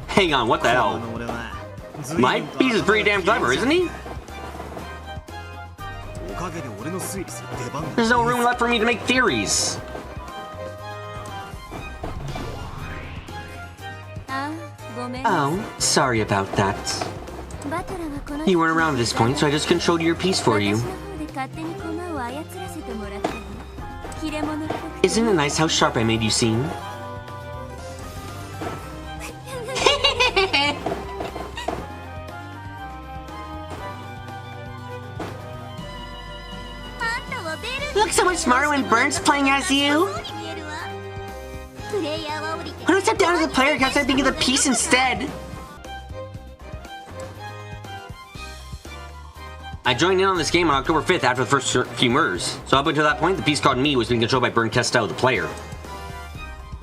Hang on, what the hell? 俺は My piece is pretty damn clever, isn't he? おかげで俺の推理する出番が There's no room left for me to make theories. あ、ごめん。 Oh, sorry about that. バトラはこの You weren't around at this point, so I just controlled your piece for you. 私の方で勝手に駒を操らせてもらったの。切れ者っぽくて Isn't it nice how sharp I made you seem? あんたはベル Look so much smarter when Burns playing as you. そうに見えるわ。プレイヤーは降りて When I step down as a player, I start thinking of the piece instead. I joined in on this game on October 5th after the first few murders, so up until that point, the piece called Me was being controlled by Burn Kestel, the player.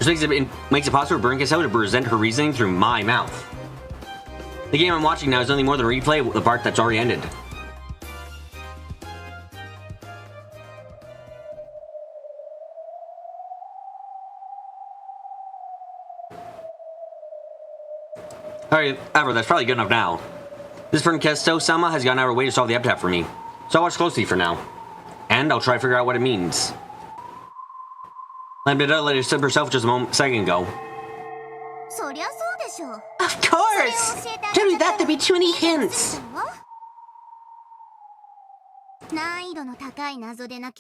Which makes it possible for Brinkeso to present her reasoning through my mouth. The game I'm watching now is nothing more than a replay of the part that's already ended. Alright, however, that's probably good enough now. This Brinkeso-sama has gone out of her way to solve the epitaph for me, so I'll watch closely for now. And I'll try to figure out what it means. Lambda let her slip herself just a second ago. Of course! Tell me that, there'd be too many hints!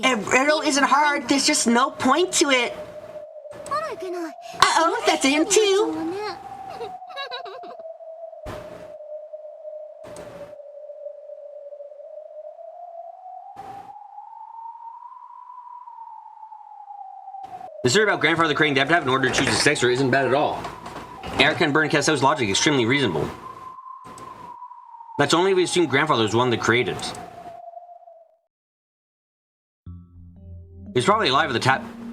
A riddle isn't hard, there's just no point to it! Uh-oh, that's a hint too! The story about grandfather creating the epitaph in order to choose his successor isn't bad at all. Erica and Brinkeso's logic is extremely reasonable. That's only if we assume grandfather was the one that created it. He was probably alive at the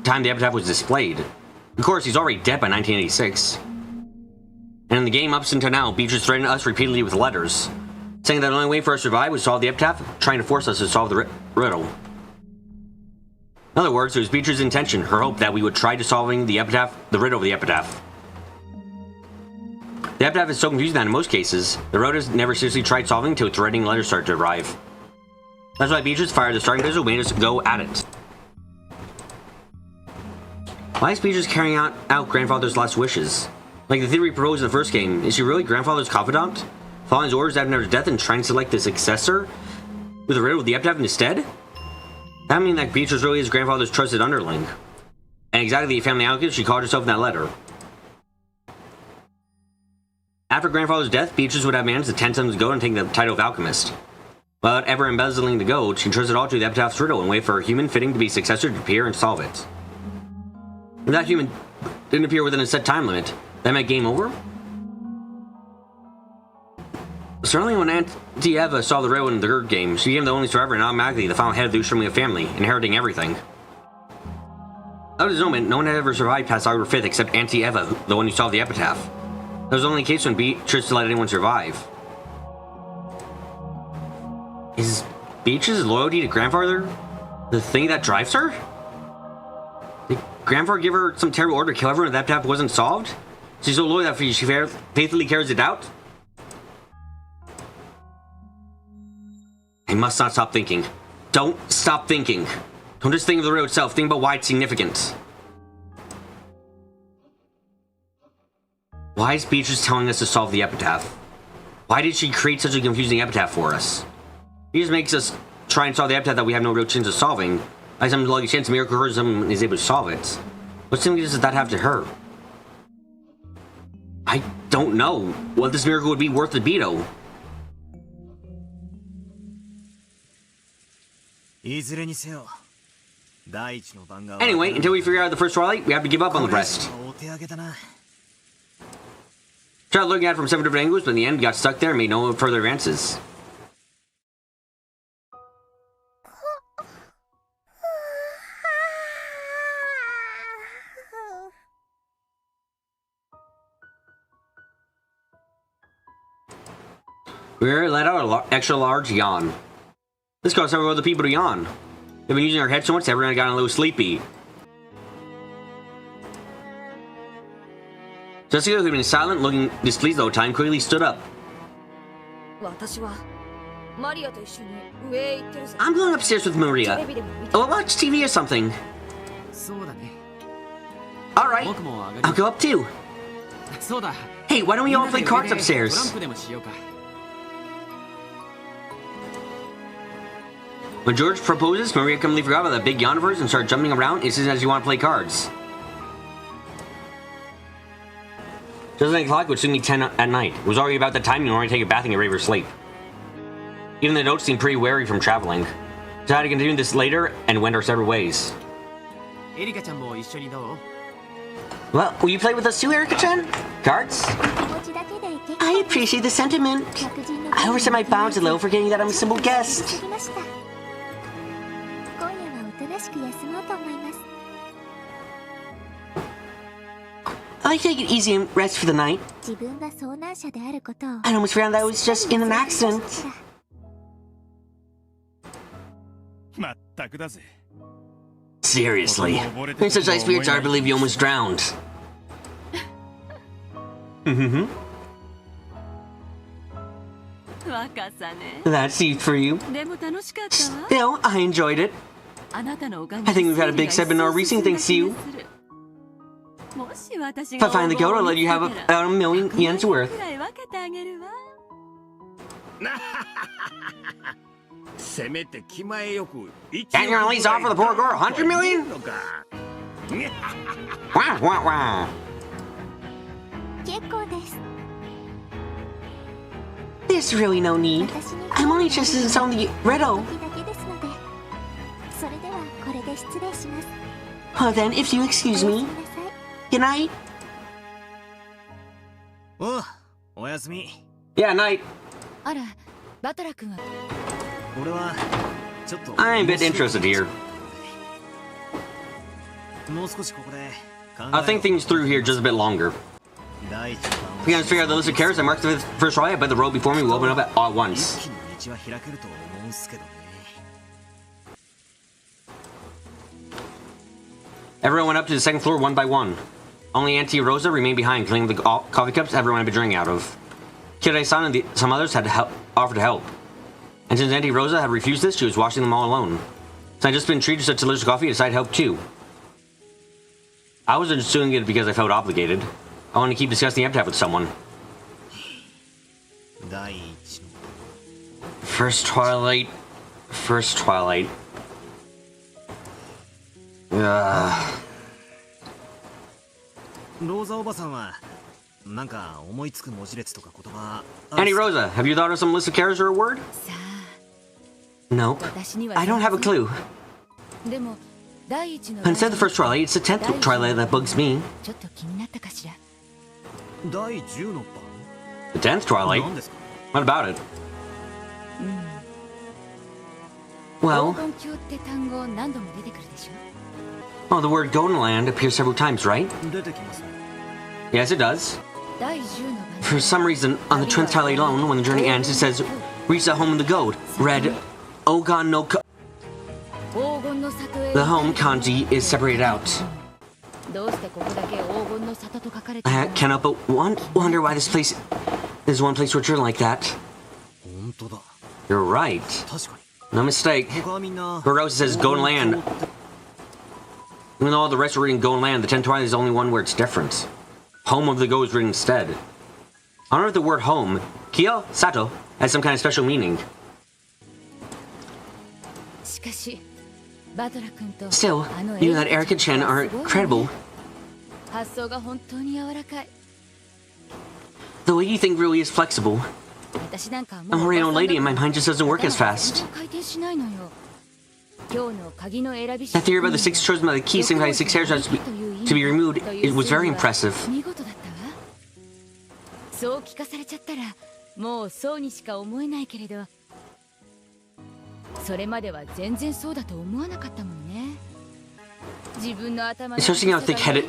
time the epitaph was displayed. Of course, he's already dead by 1986. And in the game up until now, Beatrice threatened us repeatedly with letters, saying that the only way for us to survive was to solve the epitaph, trying to force us to solve the riddle. In other words, it was Beatrice's intention, her hope, that we would try to solving the riddle of the epitaph. The epitaph is so confusing that in most cases, the road has never seriously tried solving until threatening letters started to arrive. That's why Beatrice fired the starting pistol, made us go at it. Why is Beatrice carrying out grandfather's last wishes? Like the theory proposed in the first game, is she really grandfather's confidant? Following his orders after his death and trying to select the successor with the riddle of the epitaph instead? That means that Beatrice really is grandfather's trusted underling. And exactly the family alchemist she called herself in that letter. After grandfather's death, Beatrice would have managed the 10 sons to go and take the title of alchemist. Without ever embezzling the gold, she trusted all to the epitaph's riddle and waited for a human fitting to be successor to appear and solve it. If that human didn't appear within a set time limit, that meant game over? Certainly when Auntie Eva saw the riddle in the third game, she became the only survivor and automatically the final head of the Ushiramiya family, inheriting everything. Up to this moment, no one had ever survived past October 5th except Auntie Eva, the one who solved the epitaph. That was only the case when Beatrice let anyone survive. Is Beatrice's loyalty to grandfather the thing that drives her? Did grandfather give her some terrible order to kill everyone if the epitaph wasn't solved? She's so loyal that she faithfully carries it out? I must not stop thinking. Don't stop thinking. Don't just think of the riddle itself, think about why it's significant. Why is Beatrice telling us to solve the epitaph? Why did she create such a confusing epitaph for us? She just makes us try and solve the epitaph that we have no real chance of solving. Like some lucky chance, miracle occurs, someone is able to solve it. What significance does that have to her? I don't know what this miracle would be worth to Beto. Anyway, until we figure out the first twilight, we have to give up on the rest. Tried looking at it from 7 different angles, but in the end got stuck there and made no further advances. We let out an extra large yawn. This caused several other people to yawn. They've been using our heads so much that everyone had gotten a little sleepy. Jessica, who had been silent, looking displeased the whole time, quickly stood up. I'm going upstairs with Maria. I'll watch TV or something. Alright, I'll go up too. Hey, why don't we all play cards upstairs? When George proposes, Maria completely forgot about that big yawn of hers and started jumping around as soon as you want to play cards. Just 9 o'clock, would soon be 10 at night. It was already about that time you normally take a bath and get ready for sleep. Even the notes seemed pretty wary from traveling. Decided to continue this later and went our separate ways. Well, will you play with us too, Erika-chan? Cards? I appreciate the sentiment. I overset my bounds a little, forgetting that I'm a simple guest. I like to take it easy and rest for the night. 自分が遭難者であることを I almost found that I was just in an accident. まったくだぜ。 Seriously. In such high spirits, I believe you almost drowned. Mm-hmm. 若さね。 That's youth for you. でも楽しかったわ。 Still, I enjoyed it. あなたのおかげ I think we've had a big step in our recent thanks to you. もし私 If I find the goat, I'll let you have about a million yen's worth. くらい分けてあげるわ。せめて気前よく。 Can't you at least offer the poor girl 100 million? のか。 Wah, wah, wah. 結構です There's really no need. 私に I'm only interested in selling the riddle. 時だけですのでそれではこれで失礼します Well then, if you excuse おやす me, みなさい good night. おうおやすみ Yeah, night. あら、バトラ君は。俺はちょっと I'm a bit interested here. もう少しここで考え I'll think things through here just a bit longer. 第一番 We gotta figure out the list of characters that marked the first try. I bet the road before me will open up at all at 一 once. 気に道は開けると思うんすけどね Everyone went up to the second floor one by one. Only Auntie Rosa remained behind, cleaning the coffee cups everyone had been drinking out of. Kirei-san and some others had offered to help. And since Auntie Rosa had refused this, she was washing them all alone. So I'd just been treated to such delicious coffee, I decided to help too. I wasn't just doing it because I felt obligated. I wanted to keep discussing the epitaph with someone. 第一の First Twilight. First Twilight. Ugh. ローザおばさんはなんか思いつく文字列とか言葉 Auntie Rosa, have you thought of some list of characters or a word? さ Nope. あ、私には。 I don't have a clue. でも、第一の。 Instead of the first Twilight, it's the 10th Twilight that bugs me. ちょっと気になったかしら。第10の The 10th 番 Twilight? 何ですか What about it? 黄 Well, 金鏡って単語何度も出てくるでしょ。 well, the word Golden Land appears several times, right? 出てきますね Yes, it does. 第10の番。 For some reason, on the 10th Twilight alone, when the journey ends, it says, reach the home of the goat. Read, Ogan no Ka- 黄金の里へ。 The home kanji is separated out. どうしてここだけ黄金の里と書かれて I るの？ cannot but wonder why this place is one place written like that. 本当だ You're right. 確かに No mistake. 他はみんな But Rosa says Golden Land. Even though all the rest are written Golden Land, the 10th Twilight is the only one where it's different. Home of the goat is written instead. I wonder if the word home, Kyo, Sato, has some kind of special meaning. しかし、バトラ君と Still, あの you and that エリ Erica ちゃん Chen は are すごいね incredible. 発想が本当に柔らかい。 The way you think really is flexible. 私なんかも I'm う already an old lady and my mind just doesn't work as 頭が fast. 全然回転しないのよ。今日の鍵の選び That theory about the 6 chosen by the key signifying 6 hairs has to be removed, it was very impressive. 見事だったわ。そう聞かされちゃったらもうそうにしか思えないけれど、それまでは全然そうだと思わなかったもんね。自分の頭の Especially how thick-headed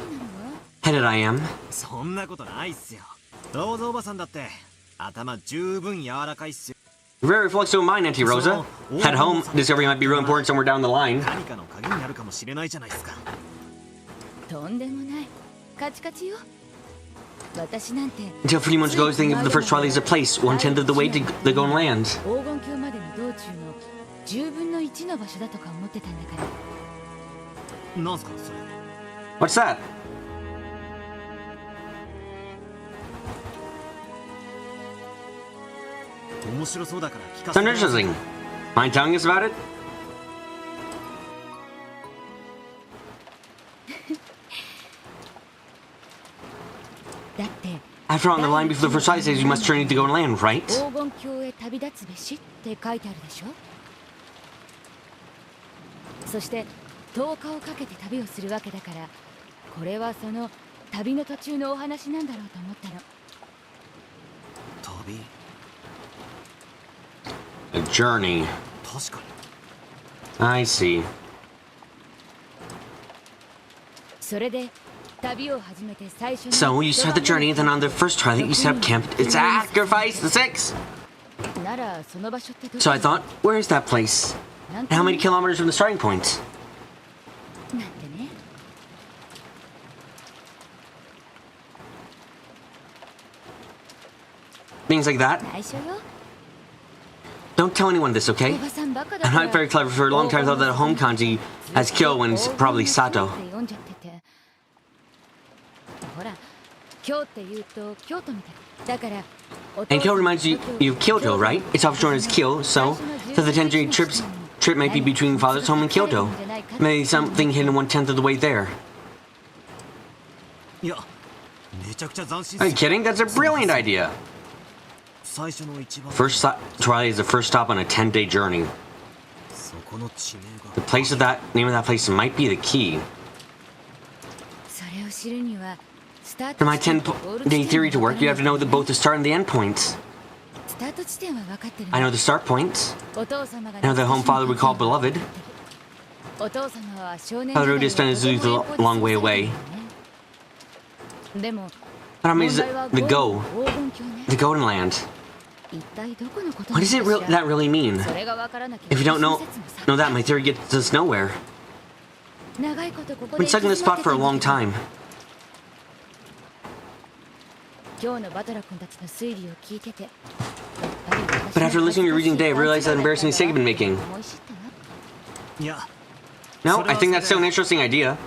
I am. そんなことないっすよローザおばさんだって頭十分柔らかいっすよ Very flexible mind, Auntie Rosa. At home, discovery might be real important somewhere down the line. 何かの鍵になるかもしれないじゃないですかとんでもない。カチカチよ。私なんて Until a few months ago, I was thinking of the first Twilight as a place, 1/10 of the way to the Golden Land. 黄金鏡までの道中の10分の1の場所だとか思ってたんだから。なんすかそれ What's that? 面白そうだから聞かせ Sounds て interesting. Mind telling us about it? だって After all, on the line before the first Twilight says you must journey to Golden Land, right? 黄金鏡へ旅立つべしって書いてあるでしょ。そして10日をかけて旅をするわけだから、これはその旅の途中のお話なんだろうと思ったの。旅 A journey. 確かに I see. それで So you start the journey, and then on the first twilight you set up camp. It's sacrifice the 6. So I thought, where is that place? And how many kilometers from the starting point? Things like that. Don't tell anyone this, okay? I'm not very clever. For a long time I thought that home kanji as Kyo when it's probably Sato. And Kyo reminds you of Kyoto, right? It's often known as Kyo, so the 10-day trip might be between father's home and Kyoto. Maybe something hidden 1/10 of the way there. Are you kidding? That's a brilliant idea. First twilight is the first stop on a 10-day journey. The place of that name of that place might be the key. For my 10-day theory to work, you have to know both the start and the end points. I know the start point. I know the home father we call beloved. How the road is spent is a long way away. But I mean, the Golden Land. What does that really mean? If you don't know that, my theory gets us nowhere. I've been stuck in this spot for a long time. But after listening to your reading today, I realized that embarrassing mistake I've been making. No, I think that's still an interesting idea.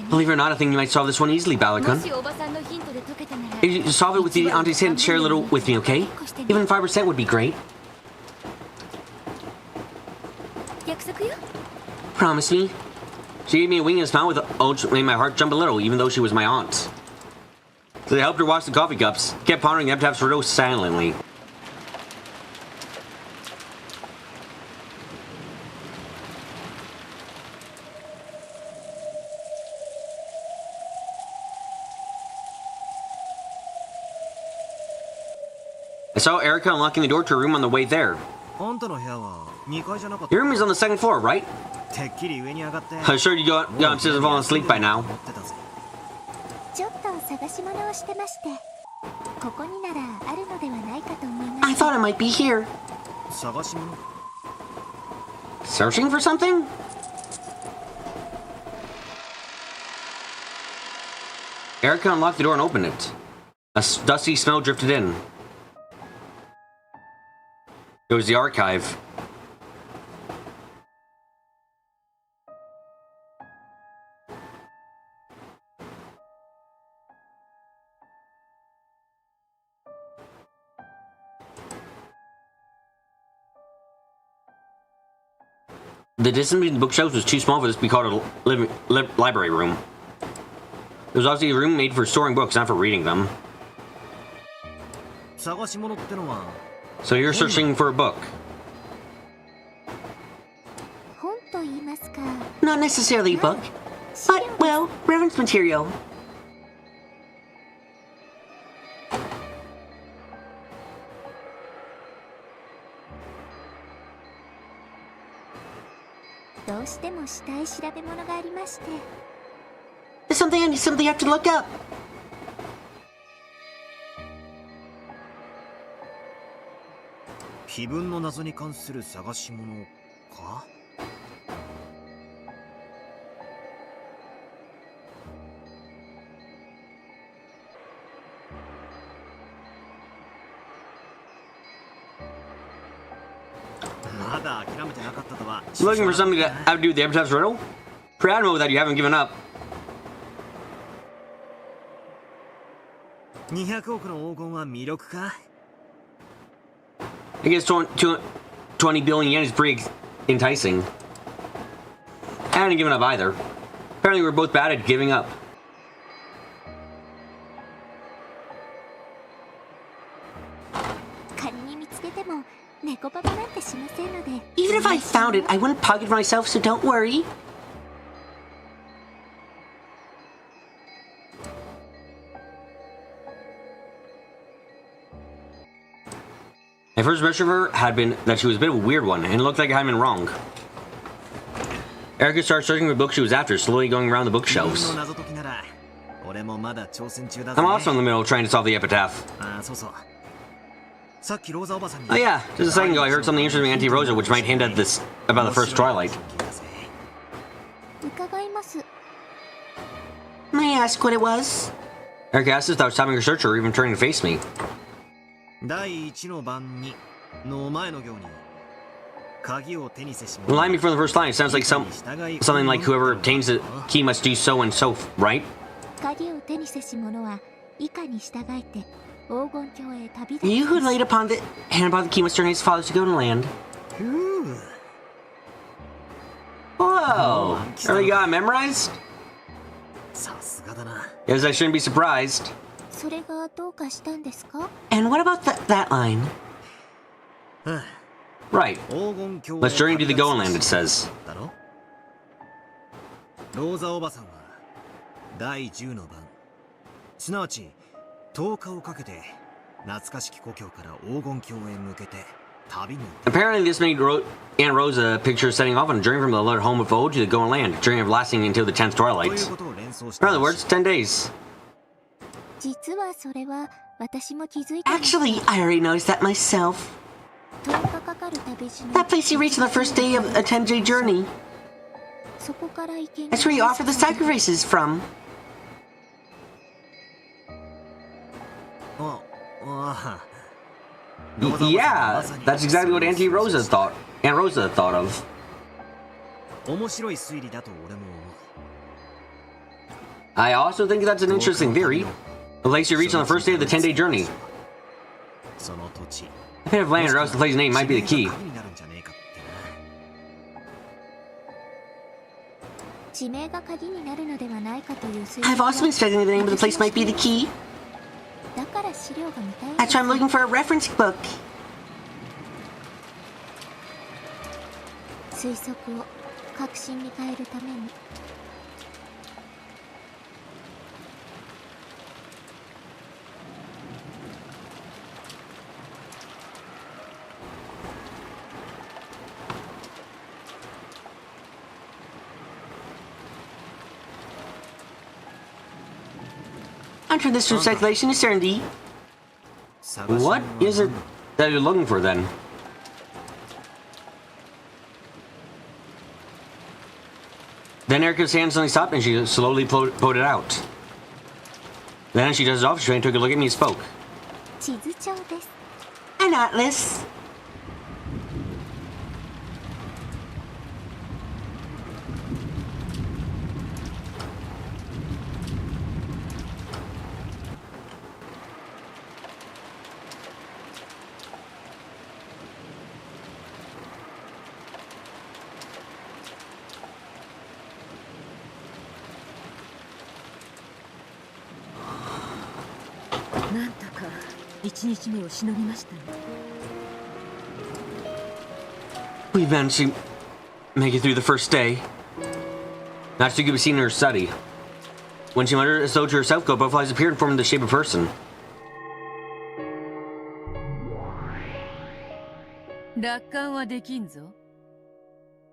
Believe it or not, I think you might solve this one easily, Balakun. If you solve it with the auntie's hint, share a little with me, okay? Even 5% would be great. Promise me. She gave me a wing and a smile with which made my heart jump a little, even though she was my aunt. So they helped her wash the coffee cups, kept pondering the epitaphs for silently. I saw Erica unlocking the door to a room on the way there. Your room is on the 2nd floor, right? I'm sure you got upstairs and fallen asleep by now. I thought it might be here. Searching for something? Erica unlocked the door and opened it. A dusty smell drifted in. It was the archive. The distance between the bookshelves was too small for this to be called a library room. It was obviously a room made for storing books, not for reading them. So you're searching for a book? Not necessarily a book, but, well, reference material. There's something I simply have to look up. Looking for something to have to do with the epitaph's riddle? Pretty admirable that you haven't given up. I guess 20 billion yen is pretty enticing. I haven't given up either. Apparently we're both bad at giving up. Even if I found it, I wouldn't pocket myself, so don't worry. My first impression of her had been that she was a bit of a weird one, and it looked like I had been wrong. Erica started searching for the book she was after, slowly going around the bookshelves. I'm also in the middle of trying to solve the epitaph. Oh yeah, just a second ago I heard something interesting in Auntie Rosa which might hint at this about the first Twilight. May I ask what it was? Erica asked without stopping her search or even turning to face me. The line before the first line sounds like something like whoever obtains the key must do so and so, right? You who laid upon the hand upon the key must turn his fathers to go to land. Whoa! Already got it memorized? Yes, I shouldn't be surprised. And what about that line? Right. Let's journey to the Goen Land, it says. Apparently this made Aunt Rosa picture setting off on a journey from the letter home of Ode to the Goen Land, a journey lasting until the 10th Twilight. In other words, 10 days. Actually, I already noticed that myself. That place you reach on the first day of a 10-day journey. That's where you offer the sacrifices from. Yeah, that's exactly what Aunt Rosa thought of. I also think that's an interesting theory. The place you reach on the first day of the 10-day journey. A bit of land or else the place's name might be the key. I've also been studying the name of the place might be the key. That's why I'm looking for a reference book. Enter this through speculation is certainty. What is it that you're looking for then? Then Erica's hand suddenly stopped and she slowly pulled it out. Then she does it off, she took a look at me and spoke. An atlas. We managed to make it through the first day. Not she could be seen in her study. When she muttered as though to herself, butterflies appeared and formed the shape of a person.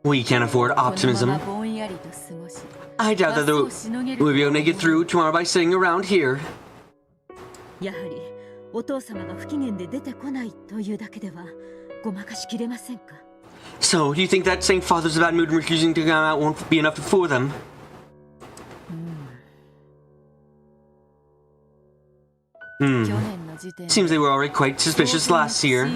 We can't afford optimism. I doubt that we'll be able to make it through tomorrow by sitting around here. So, do you think that saying father's a bad mood and refusing to come out won't be enough to fool them? Seems they were already quite suspicious last year.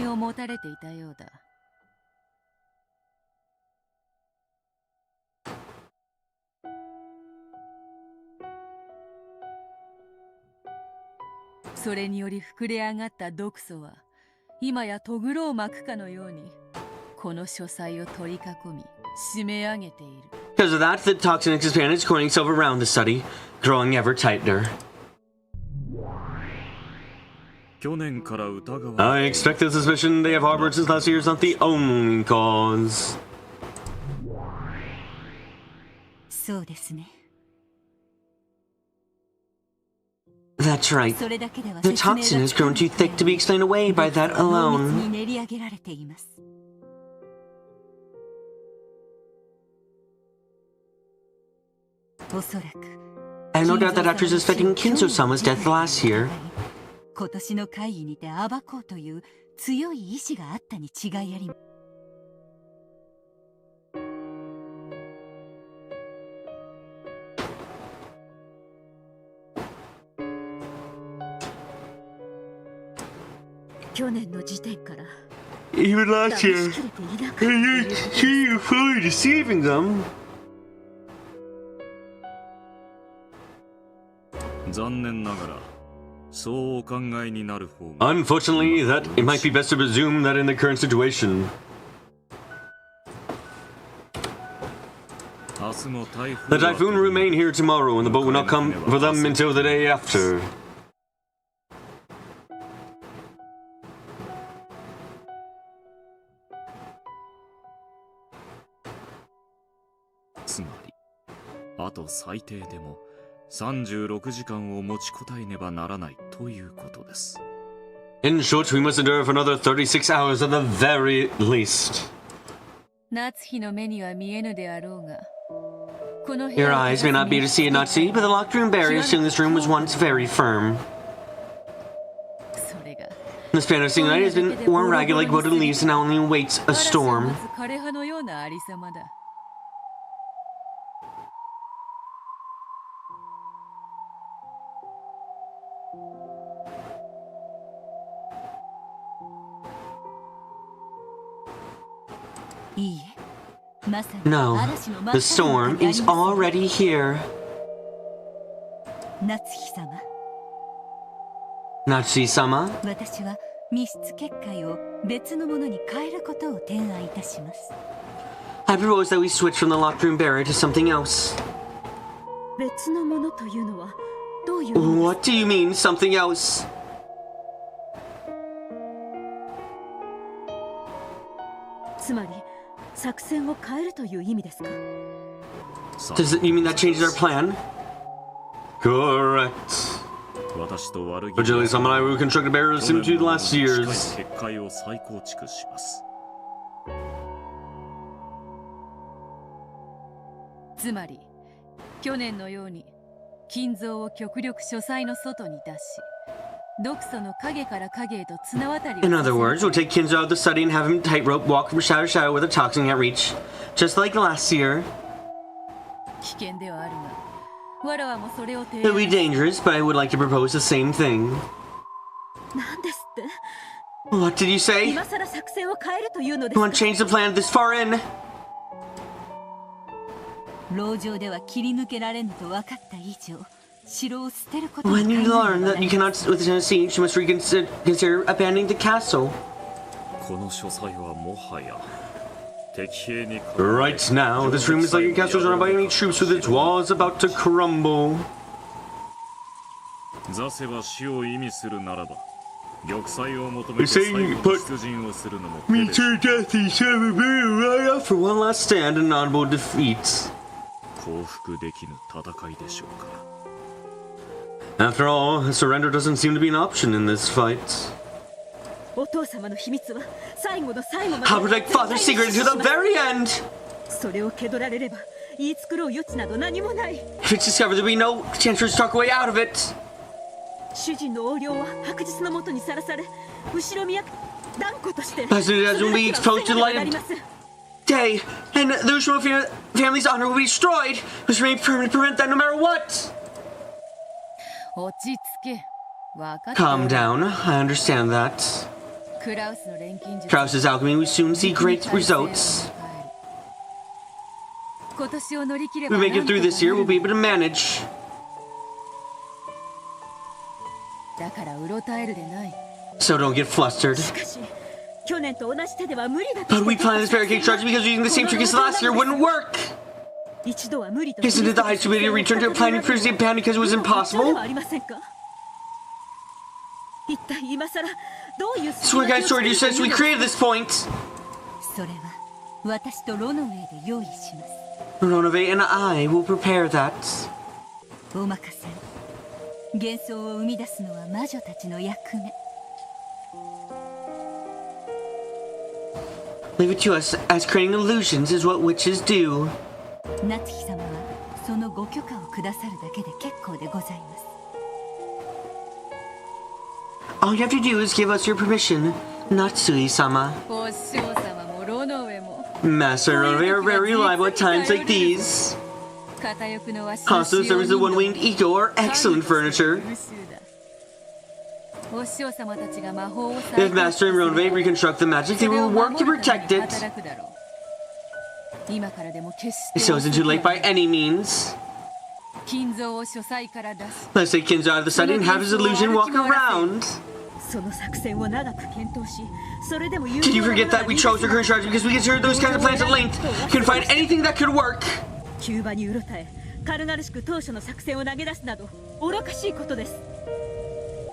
Because of that, the toxin expanded, is coiling itself around the study, growing ever tighter. I expect the suspicion they have harbored since last year is not the only cause. That's right. The toxin has grown too thick to be explained away by that alone. I have no doubt that after suspecting Kinso-sama's death last year, 今年の会議にて暴こうという強い意志があったに違いありません。去年の時点から even last year, you're fully deceiving them. 残念ながらそうお考えになる方が Unfortunately, that it might be best to presume that in the current situation. 明日も台風 The typhoon will remain here tomorrow, and the boat will not come for them until the day after. つまりあと最低でも36時間を持ちこたえねばならないということです。In short, we must endure for another 36 hours at the very least. 夏日の目には見えぬであろうが、この部 Your 屋を eyes may not be able to see it, not see, but the locked room barrier sealing this room was once very firm. それが The span of single night has been worn ragged like wilted leaves and now only awaits a storm. 枯葉のようなありさまだ。いいえ、まさに No, 嵐の真っ the 只中 storm にあ is ります already here. 夏日様、 Natsuki-sama, 私は密室結界を別のものに変えることを提案いたします。 I propose that we switch from the locked room barrier to something else. 別のものというのはどういう意味ですか？ What do you mean, something else? つまり作戦を変えるという意味ですか？ Does it, you mean that changes our plan? Correct. 私と悪気 Originally, some and I will construct a barrier similar to the last year's. 結界を再構築します。つまり去年のように金蔵を極力書斎の外に出し、毒素の影から影へと綱渡りを In other words, we'll take Kinzo out of the study and have him tightrope walk from shadow to shadow with a toxin can't reach. Just like last year. 危険ではあるが、わらわもそれを提 It would be 案。 dangerous, but I would like to propose the same thing. なんですって？ What did you say? 今さら作戦を変えるというので You す want to change the plan this far in? か？牢城では切り抜けられぬと分かった以上、城を捨てることを考え When ね you ばなら learn な that い you cannot withstand a siege, you must consider abandoning the castle. この書斎はもはや敵兵に Right now, this room is like a castle surrounded by enemy troops with its walls about to crumble. 座せば死を意味するならば玉砕を求め You て say 最 you 後 put の出陣をするのも Me 手でしょ to death, he shall be right up for one last stand and honorable defeat. 降伏できぬ戦いでしょうか。 After all, surrender doesn't seem to be an option in this fight. お父様の秘密は最後の最後まで I'll protect Father's secret to the very end! それを蹴取られれば言い繕う余地など何もない。 If it's discovered, there'll be no chance for us to talk away out of it. 主人の横領は白日の下にさらされ、後ろ宮断固として As soon as we exposed to the light of day, and the Ushima family's honor will be destroyed. We must remain firm to prevent that no matter what. 落ち着け。分かった。 Calm down, I understand that. クラウスの錬金術。 Krause's alchemy will soon see great results. 今年を乗り切れ If ば we make it through this year, we'll be able to manage. だからうろたえるでない。 So don't get flustered. しかし、去年と同じ手では無理だと But we planned this barricade strategy because using the same trick as last year wouldn't work. 一度は無理と Isn't it the Heights Committee to return to a plan we previously abandoned because it was impossible? ありませんか？一体今さらどういう So what kind of story do you say we created this point? それは私とロノウェイで用意します。 Ronove and I will prepare that. お任せ。幻想を生み出すのは魔女たちの役目。 Leave it to us, as creating illusions is what witches do. 夏日様はそのご許可をくださるだけで結構でございます。 All you have to do is give us your permission, Natsui-sama. お師匠様もロノウェも Master and Ronway are very reliable at times like these. 片翼のわし Constant serves the one-winged eco are excellent furniture. お師匠様たちが魔法を If Master and Ronway reconstruct the magic, they will work to protect it. 今からでも決して So isn't too late by any means. 金蔵を書斎から出し Let's take Kinzo out of the study and have his illusion walk around. その作戦を長く検討しそれでも Did you forget that we chose our current strategy because we considered those kinds of plans at length? Couldn't find anything that could work. キューバにうろたえ軽々しく当初の作戦を投げ出すなど愚かしいことです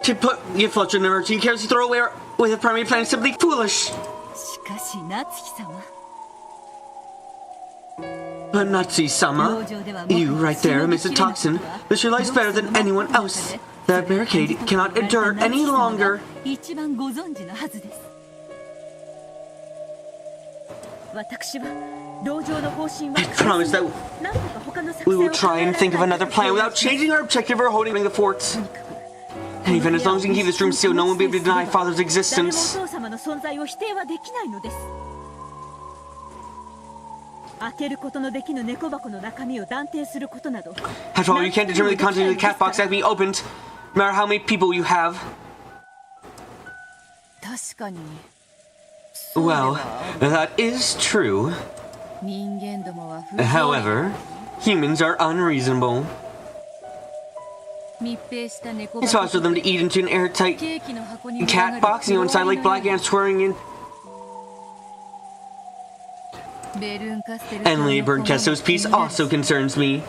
To put your flutter in a mercy and carelessly throw away with a primary plan is simply foolish. しかし夏日様 But Natsui-sama, you right there amidst the toxin, this relies better than anyone else. That barricade cannot endure any longer. 一番ご存知のはずです私は道場の方針は I promise that 何とか他の作 we 戦 will を try and think of another plan without changing our objective or holding the forts. And even as long as we can keep this room sealed, no one will be able to deny Father's 誰もお existence. 父様の存在を否定はできないのです開けることのできぬ猫箱の中身を断定することなど After all, you can't determine the content of the cat box that can be opened, no matter how many people you have. 確かに Well, that is true. 人間どもは不条理 However, humans are unreasonable. 密閉した猫 It's hard for them to eat into an airtight ケーキの箱に cat box, you know, inside like black ants swirling in. ベルンカステル And Lady Bird Kesto's piece also concerns me.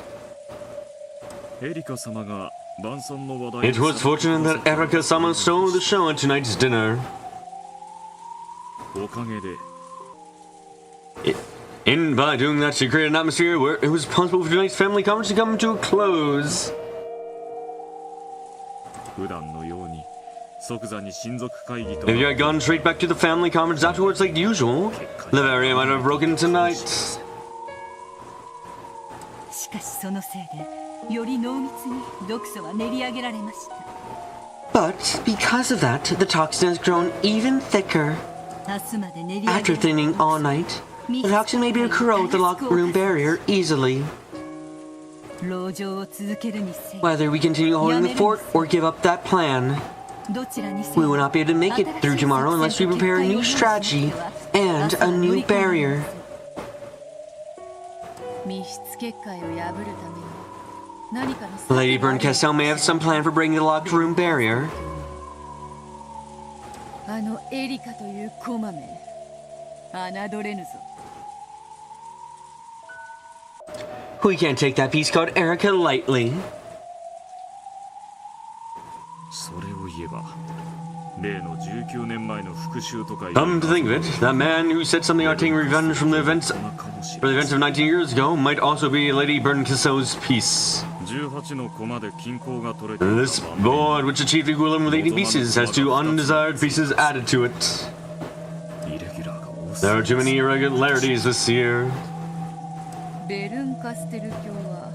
エリカ様が晩餐の話題 It was fortunate that Erika-sama stole the show at tonight's dinner. おかげで And by doing that, she created an atmosphere where it was possible for tonight's family conference to come to a close. 普段のように即座に親族会議と If you had gone straight back to the family conference afterwards like usual, the barrier might have broken tonight. しかしそのせいでより濃密に毒素は練り上げられました But because of that, the toxin has grown even thicker. 明日まで練り上げ After thinning all night, the toxin may be able to corrode the locked room barrier easily. 籠城を続けるにせよ Whether we continue holding the fort or give up that plan, どちらにせ we よ will not be able to make it through tomorrow unless we prepare a new strategy and a new barrier. 密室結界を破るために何かの Lady Burn Castle may have some plan for breaking the locked room barrier. あのエリカというこまめ侮れぬぞ We can't take that piece called Erica lightly. それを言えば例の19年前の復讐とか Come to think of it, that man who said something about taking revenge from the events of 19 years ago might also be Lady Burn Casso's piece. 18のコマで均衡が取れて This board, which achieved the equivalent with 80 pieces, has 2 undesired pieces added to it. イレギュラーが多す There are too many irregularities this year. ベルンカステル教は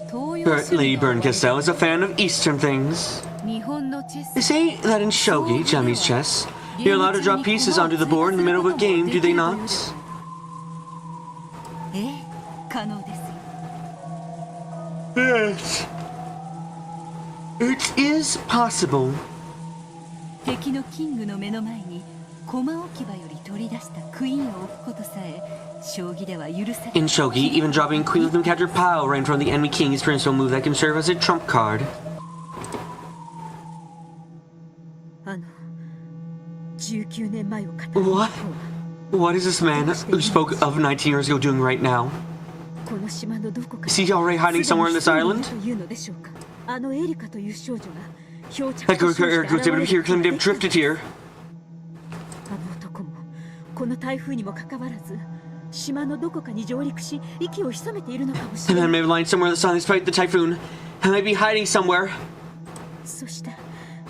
東洋 Lady Burn Castle is a fan of Eastern things. 日本のチェ They ス say that in shogi, Japanese chess, you're allowed to drop pieces onto the board in the middle of a game, do they not? ええ可能です Yes. It is possible. 敵のキングの目の前に駒置き場より取り出したクイーンを置くことさえ将棋では許され In shogi, even dropping queen with no captured pile right in front of the enemy king is a principal move that can serve as a trump card. あの19年前を語る What? What is this man who spoke of 19 years ago doing right now? この島のどこか Is he already hiding somewhere in this island? というのでしょうかあのエリカという少女が漂着 That と girl 称して Eric was able to 現 hear れ claimed to have drifted here. あの男もこの台風にもかかわらず島のどこかに上陸し息を潜めているのかもし The れ man ない may be lying somewhere in the sun despite the typhoon. He might be hiding somewhere.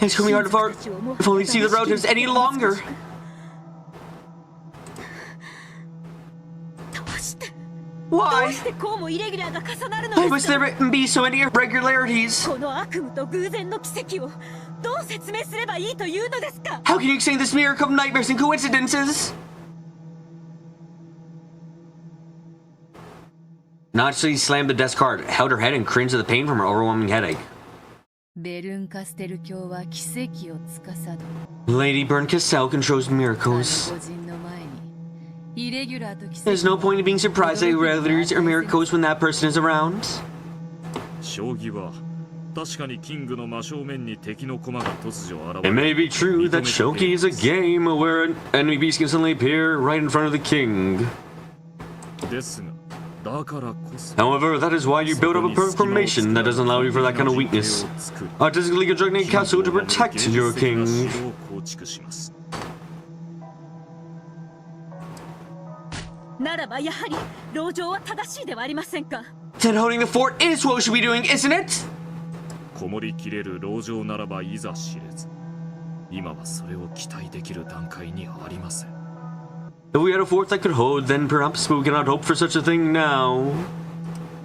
It's gonna be hard to fart if only see the relatives any longer. Why? Why must there be so many irregularities? How can you explain this miracle of nightmares and coincidences? Natsuki slammed the desk hard, held her head, and cringed at the pain from her overwhelming headache. Lady Bernkastel controls miracles. There's no point in being surprised at irregularities or miracles when that person is around. It may be true that shogi is a game where an enemy beast can suddenly appear right in front of the king. However, that is why you build up a perfect formation that doesn't allow you for that kind of weakness. Artistically constructing a castle to protect your king. Then holding the fort is what we should be doing, isn't it? If we had a fort that could hold, then perhaps we cannot hope for such a thing now.